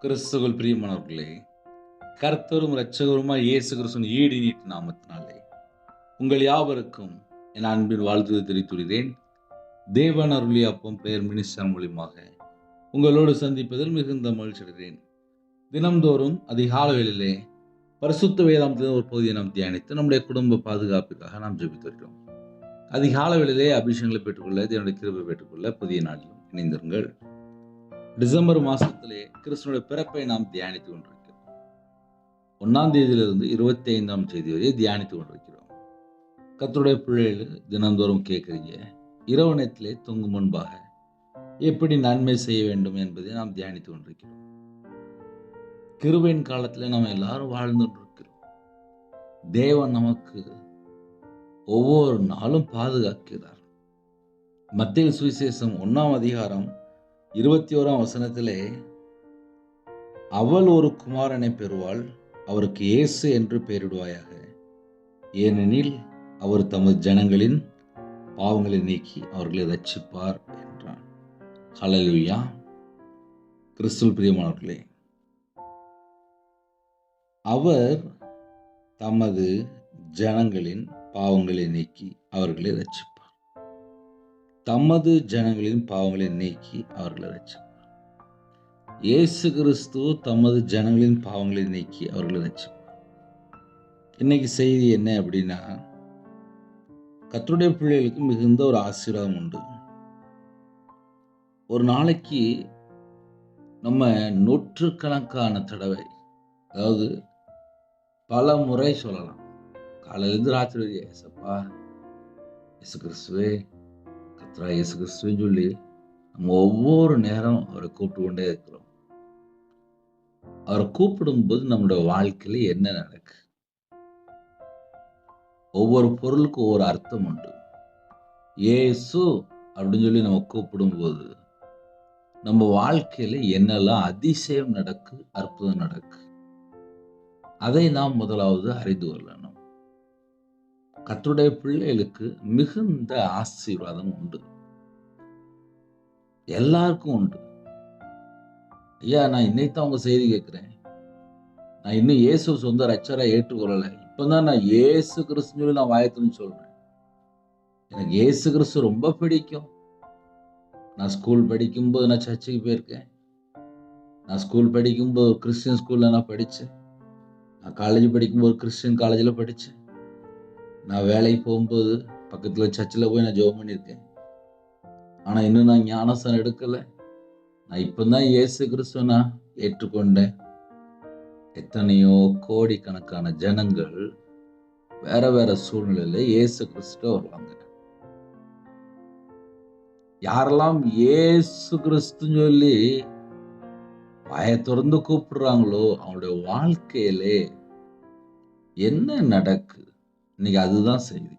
கிறிஸ்துவுக்குள் பிரியமானவர்களே, கர்த்தரும் இரட்சகருமாய் இயேசு கிறிஸ்துவின் ஈடு நீட்டு நாமத்தினாலே உங்கள் யாவருக்கும் என் அன்பின் வாழ்த்துதலை தெரிவித்துள்ளேன். தேவன் அருளிய அப்பம் பெயர் மினிஸ்டர் மூலியமாக உங்களோடு சந்திப்பதில் மிகுந்த மகிழ்ச்சி அடைகிறேன். தினம்தோறும் அதிகாலைகளிலே பரிசுத்த வேதாந்தத்தின் ஒரு பகுதியை நாம் தியானித்து நம்முடைய குடும்ப பாதுகாப்பிற்காக நாம் ஜெபித்து வருகிறோம். அதிகாலைகளிலே அபிஷேகங்களை பெற்றுக்கொள்ள, தேவனுடைய கிருபை பெற்றுக்கொள்ள புதிய நாளிலும் இணைந்திருங்கள். டிசம்பர் மாசத்திலே கிறிஸ்துவனுடைய பிறப்பை நாம் தியானித்துக் கொண்டிருக்கிறோம். 1ஆம் தேதியிலிருந்து 25ஆம் தேதி வரை தியானித்துக் கொண்டிருக்கிறோம். கர்த்தருடைய பிள்ளைகள் தினந்தோறும் கேட்கிறீங்க, இரவு நேரத்திலே தூங்கும் முன்பாக எப்படி நன்மை செய்ய வேண்டும் என்பதை நாம் தியானித்துக் கொண்டிருக்கிறோம். கிருபையின் காலத்திலே நாம் எல்லாரும் வாழ்ந்து கொண்டிருக்கிறோம். தேவன் நமக்கு ஒவ்வொரு நாளும் பாதுகாக்கிறார். மத்தேயு சுவிசேஷம் 1ஆம் அதிகாரம் 21ஆம் வசனத்திலே, அவள் ஒரு குமாரனை பெறுவாள், அவருக்கு இயேசு என்று பெயரிடுவாயாக, ஏனெனில் அவர் தமது ஜனங்களின் பாவங்களை நீக்கி அவர்களை ரட்சிப்பார் என்றான். ஹல்லேலூயா. கிறிஸ்துவுக்குள் பிரியமானவர்களே, அவர் தமது ஜனங்களின் பாவங்களை நீக்கி அவர்களை ரட்சிப்பார். தமது ஜனங்களின் பாவங்களை நீக்கி அவர்களை ரட்சிப்பார். இயேசு கிறிஸ்து தமது ஜனங்களின் பாவங்களை நீக்கி அவர்களை ரட்சிப்பார். இன்னைக்கு செய்தி என்ன அப்படின்னா, கர்த்தருடைய பிள்ளைகளுக்கு மிகுந்த ஒரு ஆசீர்வாதம் உண்டு. ஒரு நாளைக்கு நம்ம நூற்றுக்கணக்கான தடவை, அதாவது பல முறை சொல்லலாம், காலையிலிருந்து ராத்திரி வரை, ஏசப்பா, இயேசு கிறிஸ்துவே, கர்த்தரா இயேசு கிறிஸ்துவின்னு சொல்லி நம்ம ஒவ்வொரு நேரம் அவரை கூப்பிட்டு கொண்டே இருக்கிறோம். அவரை கூப்பிடும்போது நம்முடைய வாழ்க்கையில என்ன நடக்கு? ஒவ்வொரு பொருளுக்கும் ஒவ்வொரு அர்த்தம் உண்டு. இயேசு அப்படின்னு சொல்லி நம்ம கூப்பிடும்போது நம்ம வாழ்க்கையில என்னெல்லாம் அதிசயம் நடக்கு, அற்புதம் நடக்கு, அதை நாம் முதலாவது அறிந்து கொள்ளணும். கர்த்தருடைய பிள்ளைகளுக்கு மிகுந்த ஆசீர்வாதம் உண்டு. எல்லாருக்கும் உண்டு. ஐயா, நான் இன்னைக்கு உங்க செய்தி கேட்கிறேன். நான் இன்னும் இயேசு சொந்த ரட்சகரா ஏற்றுக்கொள்ளல. இப்பதான் நான் இயேசு கிறிஸ்துன்னு சொல்லி நான் வாயத்துன்னு சொல்றேன். எனக்கு இயேசு கிறிஸ்து ரொம்ப பிடிக்கும். நான் ஸ்கூல் படிக்கும்போது நான் சர்ச்சுக்கு போயிருக்கேன். நான் ஸ்கூல் படிக்கும்போது ஒரு கிறிஸ்டியன் ஸ்கூல்ல நான் படித்தேன். நான் காலேஜ் படிக்கும்போது கிறிஸ்டியன் காலேஜில் படித்தேன். நான் வேலைக்கு போகும்போது பக்கத்தில் சர்ச்சில் போய் நான் ஜெபம் பண்ணியிருக்கேன். ஆனால் இன்னும் நான் ஞானஸ்தானம் எடுக்கலை. நான் இப்போதான் இயேசு கிறிஸ்துவை நான் ஏற்றுக்கொண்டேன். எத்தனையோ கோடிக்கணக்கான ஜனங்கள் வேற வேற சூழ்நிலையில இயேசு கிறிஸ்து வருவாங்க. யாரெல்லாம் இயேசு கிறிஸ்துன்னு சொல்லி வாயை திறந்து கூப்பிடுறாங்களோ அவங்களுடைய வாழ்க்கையிலே என்ன நடக்கு? இன்னைக்கு அதுதான் செய்தி.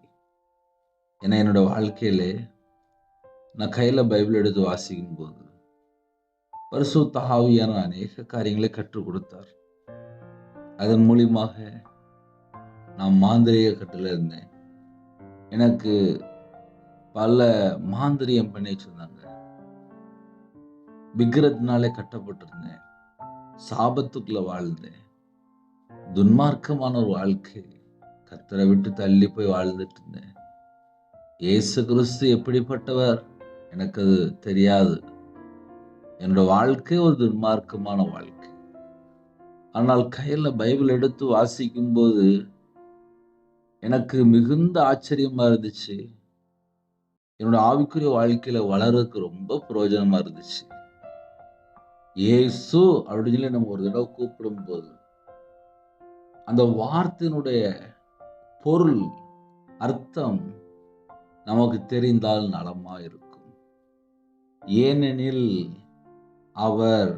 ஏன்னா என்னோட வாழ்க்கையிலே நான் கையில பைபிள் எடுத்து வாசிக்கும் போது பரிசுத்த ஆவியான அநேக காரியங்களை கற்றுக் கொடுத்தார். அதன் மூலியமாக நான் மாந்திரீக கட்டுல இருந்தேன். எனக்கு பல மாந்திரியம் பண்ணி வச்சிருந்தாங்க. விக்கிரத்தினாலே கட்டப்பட்டிருந்தேன். சாபத்துக்குள்ள வாழ்ந்தேன். துன்மார்க்கமான ஒரு வாழ்க்கை, கர்த்தரை விட்டு தள்ளி போய் வாழ்ந்துட்டு இருந்தேன். இயேசு கிறிஸ்து எப்படிப்பட்டவர் எனக்கு அது தெரியாது. என்னோட வாழ்க்கை ஒரு துன்மார்க்கமான வாழ்க்கை. ஆனால் கையில பைபிள் எடுத்து வாசிக்கும் போது எனக்கு மிகுந்த ஆச்சரியமா இருந்துச்சு. என்னோட ஆவிக்குரிய வாழ்க்கையில வளர்றதுக்கு ரொம்ப பிரயோஜனமா இருந்துச்சு. இயேசு அப்படின்னு சொல்லி நம்ம ஒரு தடவை கூப்பிடும் போது அந்த வார்த்தையினுடைய பொருள், அர்த்தம் நமக்கு தெரிந்தால் நலமா இருக்கும். ஏனெனில் அவர்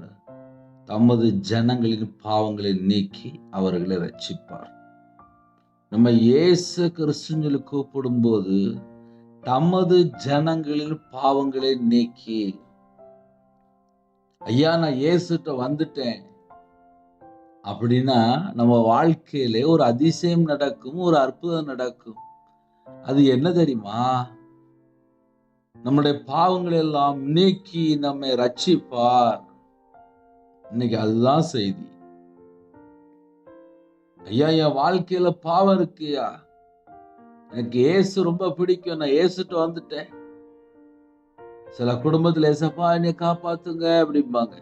தமது ஜனங்களின் பாவங்களை நீக்கி அவர்களை ரட்சிப்பார். நம்ம இயேசு கிறிஸ்துன்னு சொல்லி கூப்பிடும் போது தமது ஜனங்களின் பாவங்களை நீக்கி, ஐயா நான் இயேசுட்ட வந்துட்டேன் அப்படின்னா நம்ம வாழ்க்கையிலே ஒரு அதிசயம் நடக்கும், ஒரு அற்புதம் நடக்கும். அது என்ன தெரியுமா? நம்முடைய பாவங்களை எல்லாம் நீக்கி நம்மை ரட்சிப்பார். இன்னைக்கு அதுதான் செய்தி. ஐயா, என் வாழ்க்கையில பாவம் இருக்குயா, எனக்கு இயேசு ரொம்ப பிடிக்கும், நான் இயேசுட்டு வந்துட்டேன். சில குடும்பத்துல ஏசப்பா என்னை காப்பாத்துங்க அப்படிம்பாங்க.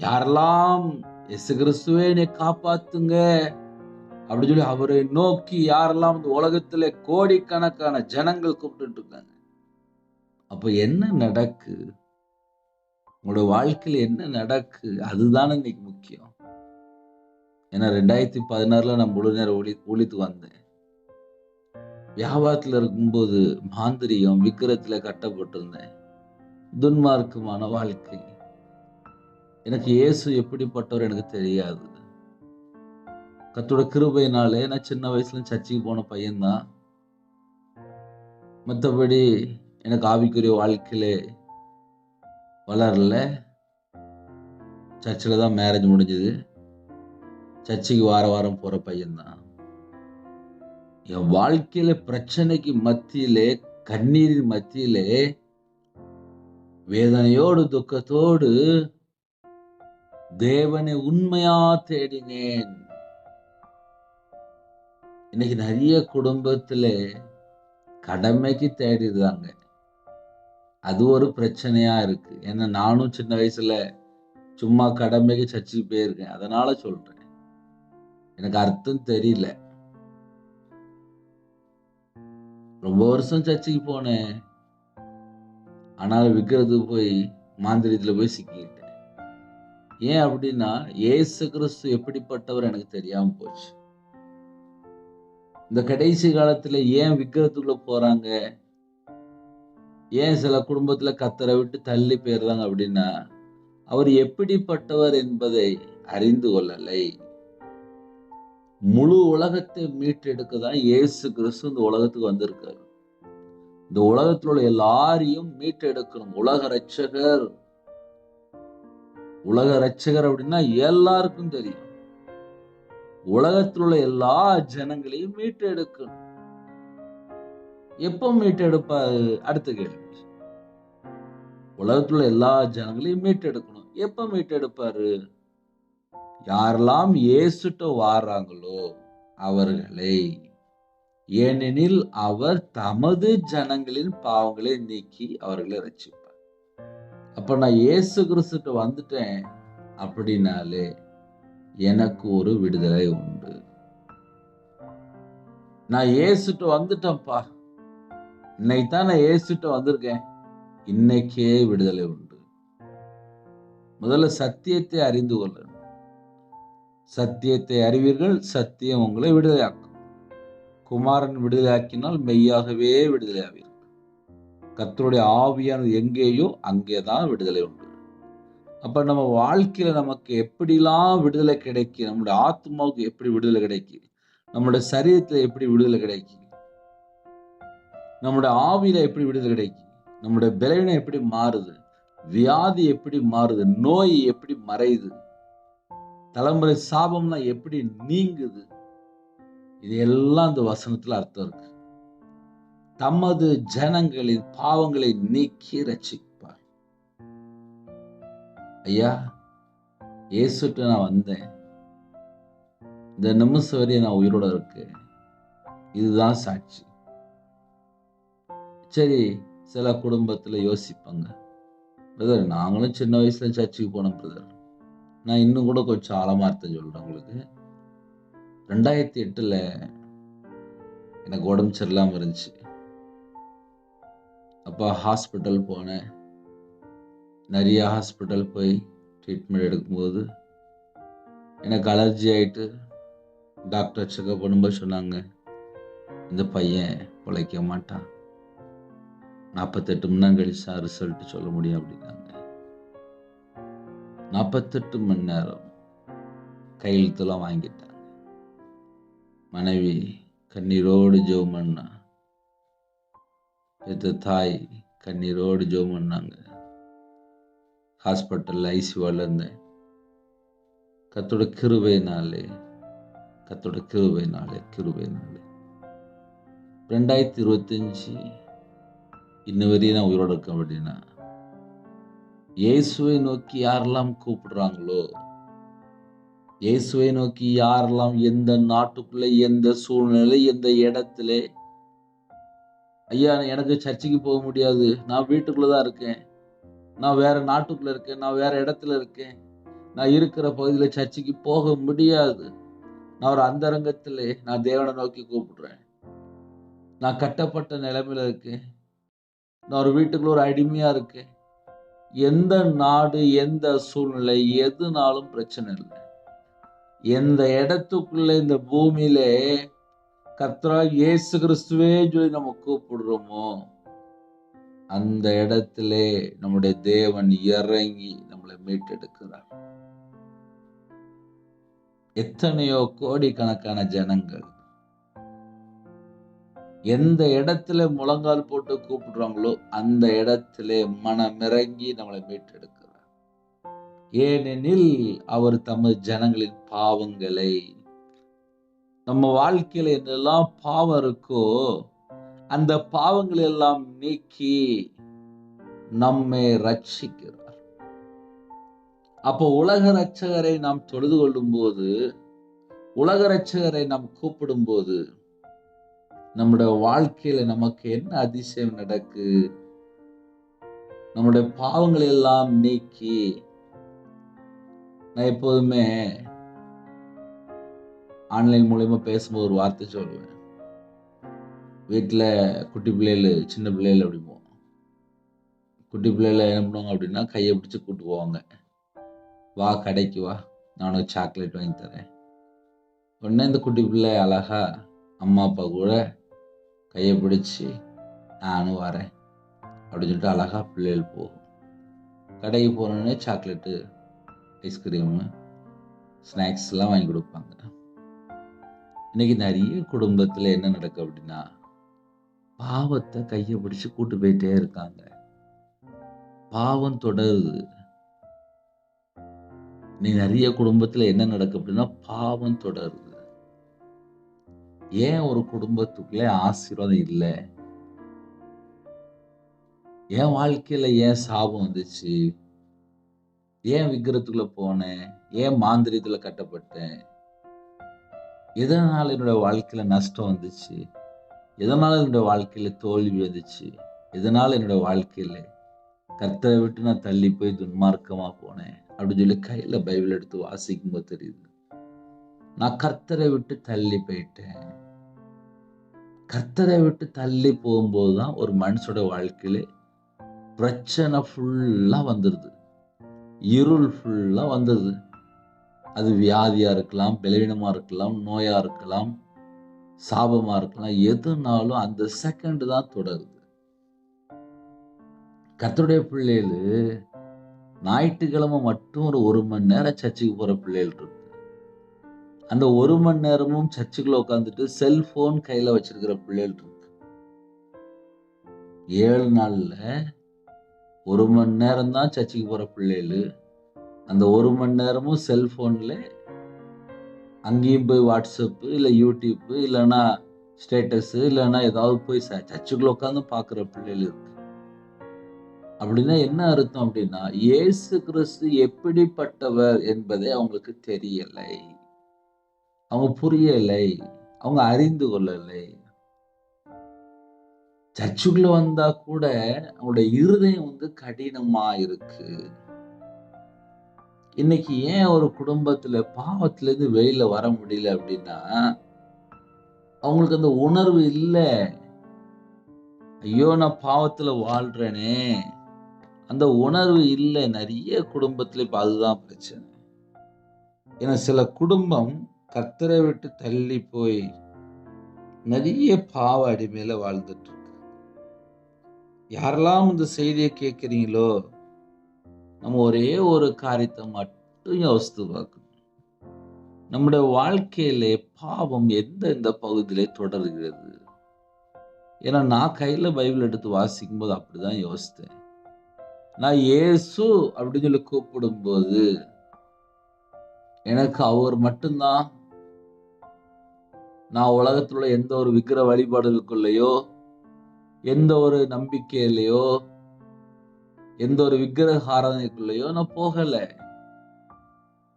யாரெல்லாம் இயேசு கிறிஸ்துவே என்னை காப்பாத்துங்க அப்படின்னு சொல்லி அவரை நோக்கி யாரெல்லாம் இந்த உலகத்துல கோடிக்கணக்கான ஜனங்கள் கூப்பிட்டு இருக்காங்க. அப்ப என்ன நடக்கு? உங்களோட வாழ்க்கையில என்ன நடக்கு? அதுதானே இன்னைக்கு முக்கியம். ஏன்னா 2016 நான் முழு நேரம் ஊழியத்துக்கு வந்தேன். வியாபாரத்துல இருக்கும்போது மாந்திரிகம் விக்கிரத்துல கட்டப்பட்டிருந்தேன். துன்மார்க்கமான வாழ்க்கை. எனக்கு இயேசு எப்படிப்பட்டவர் எனக்கு தெரியாது. கர்த்தருடைய கிருபையினாலே நான் சின்ன வயசுல சர்ச்சுக்கு போன பையன்தான். மற்றபடி எனக்கு ஆவிக்குரிய வாழ்க்கையில வளரல. சர்ச்சில் தான் மேரேஜ் முடிஞ்சது. சர்ச்சுக்கு வாரம் போற பையன்தான். என் வாழ்க்கையில பிரச்சனைக்கு மத்தியிலே, கண்ணீரின் மத்தியிலே, வேதனையோடு துக்கத்தோடு தேவனை உண்மையா தேடினேன். இன்னைக்கு நிறைய குடும்பத்துல கடமைக்கு தேடிடுறாங்க. அது ஒரு பிரச்சனையா இருக்கு. ஏன்னா நானும் சின்ன வயசுல சும்மா கடமைக்கு சர்ச்சுக்கு போயிருக்கேன். அதனால சொல்றேன். எனக்கு அர்த்தம் தெரியல. ரொம்ப வருஷம் சர்ச்சுக்கு போனேன். ஆனால் விக்கிறதுக்கு போய் மாந்திரியத்துல போய் சிக்கிக்கிட்டேன். ஏன் அப்படின்னா இயேசு கிறிஸ்து எப்படிப்பட்டவர் எனக்கு தெரியாம போச்சு. இந்த கடைசி காலத்துல ஏன் விக்கிரத்துக்குள்ள போறாங்க, ஏன் சில குடும்பத்துல கத்தரை விட்டு தள்ளி போயிடுறாங்க அப்படின்னா அவர் எப்படிப்பட்டவர் என்பதை அறிந்து கொள்ளலை. முழு உலகத்தை மீட்டெடுக்க தான் இயேசு கிறிஸ்து இந்த உலகத்துக்கு வந்திருக்காரு. இந்த உலகத்தில் உள்ள எல்லாரையும் மீட்டெடுக்கணும். உலக ரட்சகர் அப்படின்னா எல்லாருக்கும் தெரியும். உலகத்தில் உள்ள எல்லா ஜனங்களையும் மீட்டெடுக்கணும். எப்ப மீட்டெடுப்பாரு? அடுத்த கேள்வி. உலகத்துல எல்லா ஜனங்களையும் மீட்டெடுக்கணும். எப்ப மீட்டெடுப்பாரு? யாரெல்லாம் இயேசுட்ட வாராங்களோ அவர்களை. ஏனெனில் அவர் தமது ஜனங்களின் பாவங்களை நீக்கி அவர்களை ரட்சிப்பார். அப்ப நான் இயேசு கிறிஸ்துட்ட வந்துட்டேன் அப்படின்னாலே எனக்கு ஒரு விடுதலை உண்டு. நான் இயேசுட்ட வந்துட்டேன்ப்பா, இன்னைக்கு தான் நான் இயேசுட்ட வந்திருக்கேன், இன்னைக்கே விடுதலை உண்டு. முதல்ல சத்தியத்தை அறிந்து கொள்ளணும். சத்தியத்தை அறிவீர்கள், சத்தியம் உங்களை விடுதலையாக்கும். குமாரன் விடுதலையாக்கினால் மெய்யாகவே விடுதலையாவீர்கள். கர்த்தருடைய ஆவியானது எங்கேயோ அங்கேதான் விடுதலை உண்டு. அப்ப நம்ம வாழ்க்கையில நமக்கு எப்படிலாம் விடுதலை கிடைக்கும், நம்முடைய ஆத்மாவுக்கு எப்படி விடுதலை கிடைக்கும், நம்முடைய சரீரத்துல எப்படி விடுதலை கிடைக்கும், நம்முடைய ஆவியில எப்படி விடுதலை கிடைக்கும், நம்முடைய பலவீனம் எப்படி மாறுது, வியாதி எப்படி மாறுது, நோய் எப்படி மறையுது, தலைமுறை சாபம்னா எப்படி நீங்குது, இது எல்லாம் இந்த வசனத்துல அர்த்தம் இருக்கு. தமது ஜனங்களின் பாவங்களை நீக்கி ரட்சிப்பார். ஐயா, இயேசுட்ட நான் வந்தேன், இந்த நிமிஷம் வரையும் நான் உயிரோட இருக்கேன், இதுதான் சாட்சி. சரி, சில குடும்பத்துல யோசிப்பாங்க, பிரதர் நாங்களும் சின்ன வயசுல சர்ச்சுக்கு போனோம் பிரதர். நான் இன்னும் கூட கொஞ்சம் ஆழமா அர்த்தம் சொல்றேன் உங்களுக்கு. 2008 எனக்கு உடம்பு சரியில்லாம இருந்துச்சு. அப்ப ஹாஸ்பிட்டல் போனேன். நிறைய ஹாஸ்பிட்டல் போய் ட்ரீட்மெண்ட் எடுக்கும்போது எனக்கு அலர்ஜி ஆயிட்டு டாக்டர் செக்அப் பண்ணும்போது சொன்னாங்க, இந்த பையன் பிழைக்க மாட்டான், 48 மணி நேரம் கழிச்சா ரிசல்ட் சொல்ல முடியும் அப்படின்னாங்க. 48 மணி நேரம் கையெழுத்துலாம் வாங்கிட்டாங்க. மனைவி கண்ணீரோடு ஜெபம் பண்ணா, தாய் கண்ணீரோடு ஜெபம் பண்ணாங்க. ஹாஸ்பிட்டல் ஐசியூல இருந்தேன். கர்த்தருடைய கிருபையினாலே 2025 இன்ன வரையும் நான் உயிரோட இருக்கேன் அப்படின்னா இயேசுவை நோக்கி யாரெல்லாம் கூப்பிடுறாங்களோ, இயேசுவை நோக்கி யாரெல்லாம் எந்த நாட்டுக்குள்ள, எந்த சூழ்நிலை, எந்த இடத்திலே, ஐயா எனக்கு சர்ச்சுக்கு போக முடியாது, நான் வீட்டுக்குள்ளதான் இருக்கேன், நான் வேற நாட்டுக்குள்ள இருக்கேன், நான் வேற இடத்துல இருக்கேன், நான் இருக்கிற பகுதியில சர்ச்சுக்கு போக முடியாது, நான் ஒரு அந்தரங்கத்திலே நான் தேவனை நோக்கி கூப்பிடுறேன், நான் கட்டப்பட்ட நிலைமையில இருக்கேன், நான் ஒரு வீட்டுக்குள்ள ஒரு அடிமையா இருக்கேன். எந்த நாடு, எந்த சூழ்நிலை, எதுனாலும் பிரச்சனை இல்லை. எந்த இடத்துக்குள்ள இந்த பூமியிலே கர்த்தராகிய இயேசு கிறிஸ்துவே சொல்லி நம்ம கூப்பிடுறோமோ, அந்த இடத்திலே நம்முடைய தேவன் இறங்கி நம்மளை மீட்டெடுக்கிறார். எத்தனையோ கோடிக்கணக்கான ஜனங்கள் எந்த இடத்துல முழங்கால் போட்டு கூப்பிடுறாங்களோ அந்த இடத்திலே மனமிறங்கி நம்மளை மீட்டெடுக்கிறார். ஏனெனில் அவர் தமது ஜனங்களின் பாவங்களை, நம்ம வாழ்க்கையில என்னெல்லாம் பாவம் இருக்கோ அந்த பாவங்களை எல்லாம் நீக்கி நம்மை ரட்சிக்கிறார். அப்போ உலக ரட்சகரை நாம் தொழுது கொள்ளும் போது, உலக ரட்சகரை நாம் கூப்பிடும் போது, நம்முடைய வாழ்க்கையில நமக்கு என்ன அதிசயம் நடக்கு? நம்முடைய பாவங்களை எல்லாம் நீக்கி, நான் எப்போதுமே ஆன்லைன் மூலமா பேசும்போது ஒரு வார்த்தை சொல்லுவேன். வீட்டுல குட்டி பிள்ளைகள், சின்ன பிள்ளைகள் அப்படிம்போம். குட்டி பிள்ளைல என்ன பண்ணுவாங்க அப்படின்னா, கையை பிடிச்சு கூட்டு போவாங்க. வா கடைக்கு வா, நான் உனக்கு சாக்லேட் வாங்கி தரேன். உடனே இந்த குட்டி பிள்ளை அழகா அம்மா அப்பா கூட கையை பிடிச்சி நானும் வரேன் அப்படின்னு சொல்லிட்டு அழகா பிள்ளைகள் போகும். கடைக்கு போனோடனே சாக்லேட்டு, ஐஸ்கிரீமு, ஸ்நாக்ஸ் எல்லாம் வாங்கி கொடுப்பாங்க. இன்னைக்கு நிறைய குடும்பத்துல என்ன நடக்கும் அப்படின்னா, பாவத்தை கையை பிடிச்சு கூட்டு போயிட்டே இருக்காங்க. பாவம் தொடருது. இன்னைக்கு நிறைய குடும்பத்துல என்ன நடக்கும் அப்படின்னா, பாவம் தொடருது. ஏன் ஒரு குடும்பத்துக்குள்ளே ஆசீர்வாதம் இல்லை? என் வாழ்க்கையில ஏன் சாபம் வந்துச்சு? ஏன் விக்கிரத்துக்குள்ள போனேன்? ஏன் மாந்திரியத்துல கட்டப்பட்டேன்? எதனால என்னோட வாழ்க்கையில நஷ்டம் வந்துச்சு? எதனால என்னோட வாழ்க்கையில தோல்வி வந்துச்சு? எதனால என்னோட வாழ்க்கையில கர்த்தரை விட்டு நான் தள்ளி போய் துன்மார்க்கமா போனேன் அப்படின்னு சொல்லி கையில பைபிள் எடுத்து வாசிக்கும் போது தெரியுது, நான் கர்த்தரை விட்டு தள்ளி போயிட்டேன். கர்த்தரை விட்டு தள்ளி போகும்போதுதான் ஒரு மனுஷோட வாழ்க்கையில பிரச்சனை ஃபுல்லா வந்துருது, இருள் ஃபுல்லா வந்துருது. அது வியாதியா இருக்கலாம், பலவீனமா இருக்கலாம், நோயா இருக்கலாம், சாபமா இருக்கலாம், எதுனாலும் அந்த செகண்ட் தான் தொடருது. கர்த்தருடைய பிள்ளைகளு ஞாயிற்றுக்கிழமை மட்டும் ஒரு மணி நேரம் சர்ச்சுக்கு போற பிள்ளைகள் இருக்கு. அந்த 1 மணி நேரமும் சர்ச்சுக்குள்ள உட்காந்துட்டு செல்போன் கையில வச்சிருக்கிற பிள்ளைகள் இருக்கு. 7 நாள்ல 1 மணி நேரம் தான் சர்ச்சுக்கு போற பிள்ளைகள். அந்த 1 மணி நேரமும் செல்போன்ல அங்கேயும் போய் வாட்ஸ்அப், இல்ல யூடியூப், இல்லைன்னா ஸ்டேட்டஸ், இல்லைன்னா ஏதாவது போய் சர்ச்சுக்குள்ள உட்காந்து பாக்குற பிள்ளைகள் இருக்கு. அப்படின்னா என்ன அர்த்தம் அப்படின்னா, இயேசு கிறிஸ்து எப்படிப்பட்டவர் என்பதை அவங்களுக்கு தெரியலை, அவங்க புரியலை, அவங்க அறிந்து கொள்ளலை. சர்ச்சுக்குள்ள வந்தா கூட அவங்களுடைய இருதயம் கடினமா இருக்கு. இன்னைக்கு ஏன் ஒரு குடும்பத்துல பாவத்துல இருந்து வெளியில வர முடியல அப்படின்னா, அவங்களுக்கு அந்த உணர்வு இல்லை. ஐயோ நான் பாவத்துல வாழ்றேனே, அந்த உணர்வு இல்லை. நிறைய குடும்பத்துல இப்ப அதுதான் பிரச்சனை. ஏன்னா சில குடும்பம் கர்த்தரை விட்டு தள்ளி போய் நிறைய பாவ அடிமையில வாழ்ந்துட்டு இருக்கு. யாரெல்லாம் இந்த செய்தியை கேட்கிறீங்களோ, நம்ம ஒரே ஒரு காரியத்தை மட்டும் யோசித்து பார்க்கணும். நம்முடைய வாழ்க்கையிலே பாவம் எந்த பகுதியிலே தொடர்கிறது? ஏன்னா நான் கையில பைபிள் எடுத்து வாசிக்கும் போது அப்படிதான் யோசித்தேன். நான் இயேசு அப்படின்னு சொல்லி கூப்பிடும் போது எனக்கு அவர் மட்டும்தான், நான் உலகத்தில் உள்ள எந்த ஒரு விக்கிர வழிபாடுகளுக்குள்ளேயோ, எந்த ஒரு நம்பிக்கையிலையோ, எந்த ஒரு விக்கிரக ஆராதனைக்குள்ளேயோ நான் போகல.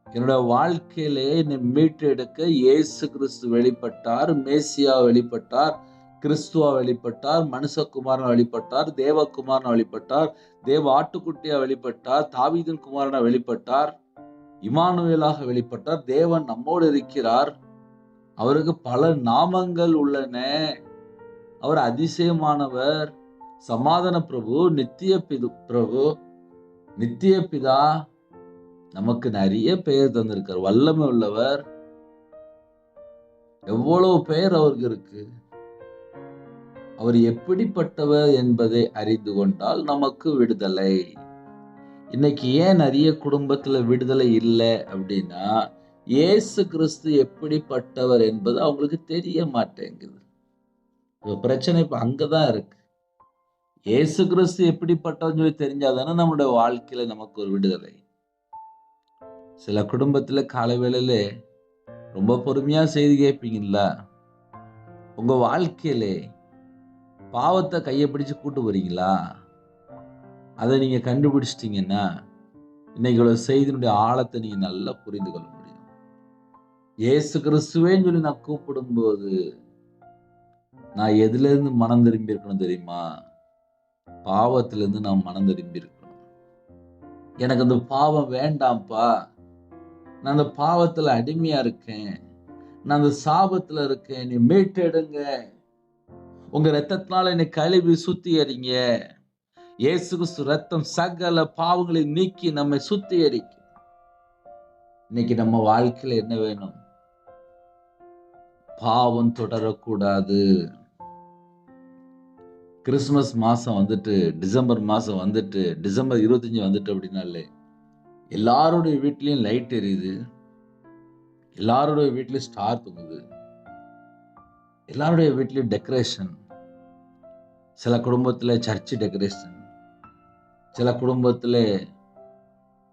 என்னோட வாழ்க்கையிலே என்னை மீட்டெடுக்க இயேசு கிறிஸ்து வெளிப்பட்டார், மேசியா வெளிப்பட்டார், கிறிஸ்துவா வெளிப்பட்டார், மனுஷகுமாரன் வெளிப்பட்டார், தேவகுமாரன் வெளிப்பட்டார், தேவ ஆட்டுக்குட்டியா வெளிப்பட்டார், தாவீதின் குமாரனா வெளிப்பட்டார், இம்மானுவேலாக வெளிப்பட்டார். தேவன் நம்மோடு இருக்கிறார். அவருக்கு பல நாமங்கள் உள்ளன. அவர் அதிசயமானவர், சமாதான பிரபு, நித்திய பிரபு, நித்திய பிதா. நமக்கு நிறைய பெயர் தந்திருக்கார். வல்லமை உள்ளவர். எவ்வளவு பெயர் அவருக்கு இருக்கு. அவர் எப்படிப்பட்டவர் என்பதை அறிந்து கொண்டால் நமக்கு விடுதலை. இன்னைக்கு ஏன் நிறைய குடும்பத்துல விடுதலை இல்லை அப்படின்னா, இயேசு கிறிஸ்து எப்படிப்பட்டவர் என்பது அவங்களுக்கு தெரிய மாட்டேங்குது. பிரச்சனை இப்ப அங்கதான் இருக்கு. இயேசு கிறிஸ்து எப்படிப்பட்டவன்னு சொல்லி தெரிஞ்சாதானே நம்மளுடைய வாழ்க்கையில நமக்கு ஒரு விடுதலை. சில குடும்பத்துல காலை வேளையில ரொம்ப பொறுமையா செய்தி கேட்பீங்களா? உங்க வாழ்க்கையிலே பாவத்தை கையை பிடிச்சு கூட்டு போறீங்களா? அதை நீங்க கண்டுபிடிச்சிட்டீங்கன்னா இன்னைக்கு உள்ள செய்தியினுடைய ஆழத்தை நீங்க நல்லா புரிந்து கொள்ள முடியும். இயேசு கிறிஸ்துவேன்னு சொல்லி நான் கூப்பிடும் போது நான் எதுல இருந்து மனம் திரும்பி இருக்கணும் தெரியுமா? பாவத்திலிருந்து நான் மனம் திரும்பி இருக்கணும். எனக்கு அந்த பாவம் வேண்டாம்ப்பா, நான் அந்த பாவத்துல அடிமையா இருக்கேன், நான் அந்த சாபத்துல இருக்கேன், நீ மீட்டெடுங்க, உங்க ரத்தத்தினால என்னை கழுவி சுத்திகரிங்க. இயேசு கிறிஸ்து ரத்தம் சகல பாவங்களை நீக்கி நம்மை சுத்திகரிக்கும். இன்னைக்கு நம்ம வாழ்க்கையில என்ன வேணும்? பாவம் தொடரக்கூடாது. கிறிஸ்துமஸ் மாசம் வந்துட்டு, டிசம்பர் மாசம் வந்துட்டு, டிசம்பர் 25 வந்துட்டு அப்படின்னாலே எல்லாருடைய வீட்லயும் லைட் எரியுது, எல்லாருடைய வீட்லயும் ஸ்டார் தொங்குது, எல்லாருடைய வீட்லயும் டெக்கரேஷன். சில குடும்பத்துல சர்ச் டெக்கரேஷன், சில குடும்பத்துல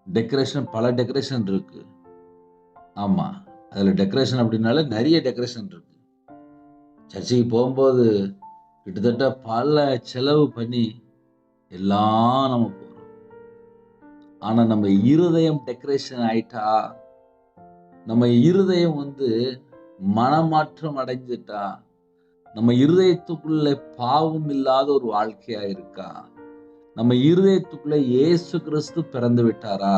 டெக்கரேஷன், பல டெக்கரேஷன் இருக்கு. ஆமா, அதுல டெக்கரேஷன் அப்படின்னாலே நிறைய டெக்கரேஷன் இருக்கு. சர்ச்சுக்கு போகும்போது கிட்டத்தட்ட பல செலவு பண்ணி எல்லாம் நம்ம போறோம். ஆனா நம்ம இருதயம் டெக்கரேஷன் ஆயிட்டா, நம்ம இருதயம் மனமாற்றம் அடைஞ்சிட்டா, நம்ம இருதயத்துக்குள்ள பாவம் இல்லாத ஒரு வாழ்க்கையா இருக்கா, நம்ம இருதயத்துக்குள்ள இயேசு கிறிஸ்து பிறந்து விட்டாரா,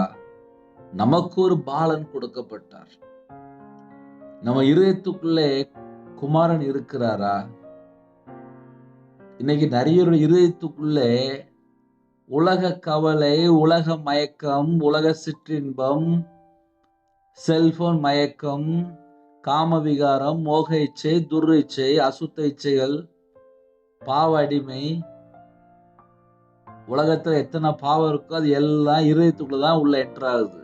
நமக்கு ஒரு பாலன் கொடுக்கப்பட்டார், நம்ம இருதயத்துக்குள்ளே குமாரன் இருக்கிறாரா? இன்னைக்கு நிறைய இருதயத்துக்குள்ளே உலக கவலை, உலக மயக்கம், உலக சிற்றின்பம், செல்போன் மயக்கம், காம விகாரம், மோக இச்சை, துர் இச்சை, அசுத்த இச்சைகள், பாவ அடிமை, உலகத்துல எத்தனை பாவம் இருக்கோ அது எல்லாம் இருதயத்துக்குள்ளதான் உள்ள என்டர் ஆகுது.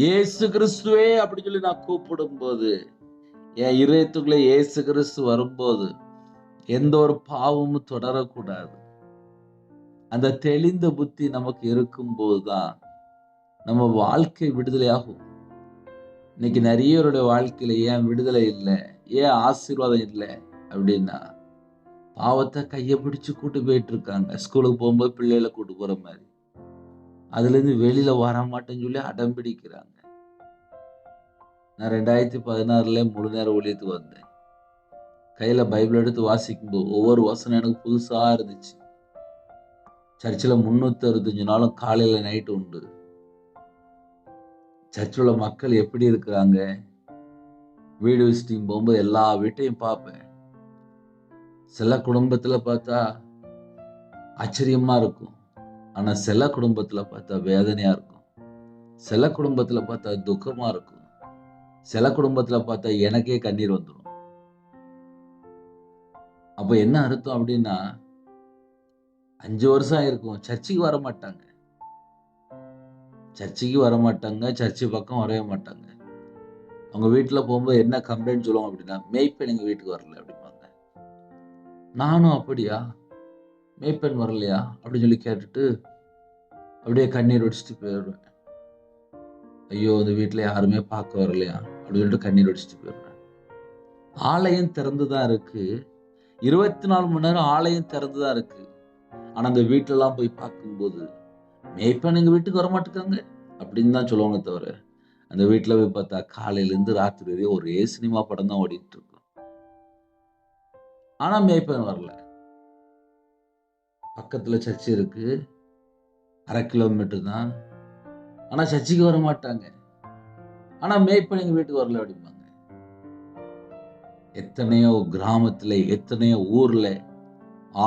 இயேசு கிறிஸ்துவே அப்படின்னு சொல்லி நான் கூப்பிடும் போது, என் இருதயத்துக்குள்ள இயேசு கிறிஸ்து வரும்போது எந்த ஒரு பாவமும் தொடரக்கூடாது. அந்த தெளிந்த புத்தி நமக்கு இருக்கும் போதுதான் நம்ம வாழ்க்கை விடுதலையாகும். இன்னைக்கு நிறையவருடைய வாழ்க்கையில ஏன் விடுதலை இல்லை, ஏன் ஆசீர்வாதம் இல்லை அப்படின்னா, பாவத்தை கையை பிடிச்சு கூட்டு போயிட்டு இருக்காங்க. ஸ்கூலுக்கு போகும்போது பிள்ளைகளை கூட்டு போற மாதிரி, அதுல இருந்து வெளியில வர மாட்டேன்னு சொல்லி அடம் பிடிக்கிறாங்க. நான் 2016 முழு நேர ஊழியத்துக்கு வந்தேன். கையில பைபிள் எடுத்து வாசிக்கும்போது ஒவ்வொரு வசனம் எனக்கு புதுசா இருந்துச்சு. சர்ச்சில் 365 நாளும் காலையில நைட்டு உண்டு. சர்ச்சில் உள்ள மக்கள் எப்படி இருக்கிறாங்க, வீடு விசிட்டிங் போகும்போது எல்லா வீட்டையும் பார்ப்பேன். சில குடும்பத்துல பார்த்தா ஆச்சரியமா இருக்கும், ஆனா சில குடும்பத்துல பார்த்தா வேதனையா இருக்கும், சில குடும்பத்துல பார்த்தா துக்கமா இருக்கும், சில குடும்பத்துல பார்த்தா எனக்கே கண்ணீர் வந்துடும். அப்ப என்ன அர்த்தம் அப்படின்னா, 5 வருஷம் இருக்கும், சர்ச்சுக்கு வர மாட்டாங்க, சர்ச்சு பக்கம் வரவே மாட்டாங்க. அவங்க வீட்டுல போகும்போது என்ன கம்ப்ளைண்ட் சொல்லுவாங்க அப்படின்னா, மேய்ப்பன் எங்க வீட்டுக்கு வரல அப்படிம்பாங்க. நானும் அப்படியா, மேய்ப்பன் வரலையா அப்படின்னு சொல்லி கேட்டுட்டு அப்படியே கண்ணீர் வடிச்சிட்டு போயிடுவேன். ஐயோ, இந்த வீட்டுல யாருமே பார்க்க வரலையா அப்படின்னு சொல்லிட்டு கண்ணீர் வடிச்சிட்டு போயிடுவேன். ஆலயம் திறந்துதான் இருக்கு, 24 மணி நேரம் ஆலயம் திறந்துதான் இருக்கு. ஆனா அந்த வீட்டுல எல்லாம் போய் பார்க்கும்போது மேய்ப்பன் எங்க வீட்டுக்கு வரமாட்டேங்காங்க அப்படின்னு தான் சொல்லுவாங்க தவிர, அந்த வீட்டுல போய் பார்த்தா காலையிலேருந்து ராத்திரி வரையும் ஒரே சினிமா படம் தான் ஓடிட்டு இருக்கும். ஆனா மேய்ப்பன் வரல. பக்கத்துல சர்ச் இருக்கு. 1/2 கிலோமீட்டர் தான். ஆனா சர்ச்சுக்கு வரமாட்டாங்க. ஆனா மேய்ப்பன் எங்க வீட்டுக்கு வரல அப்படிம்பாங்க. எத்தனையோ கிராமத்துல, எத்தனையோ ஊர்ல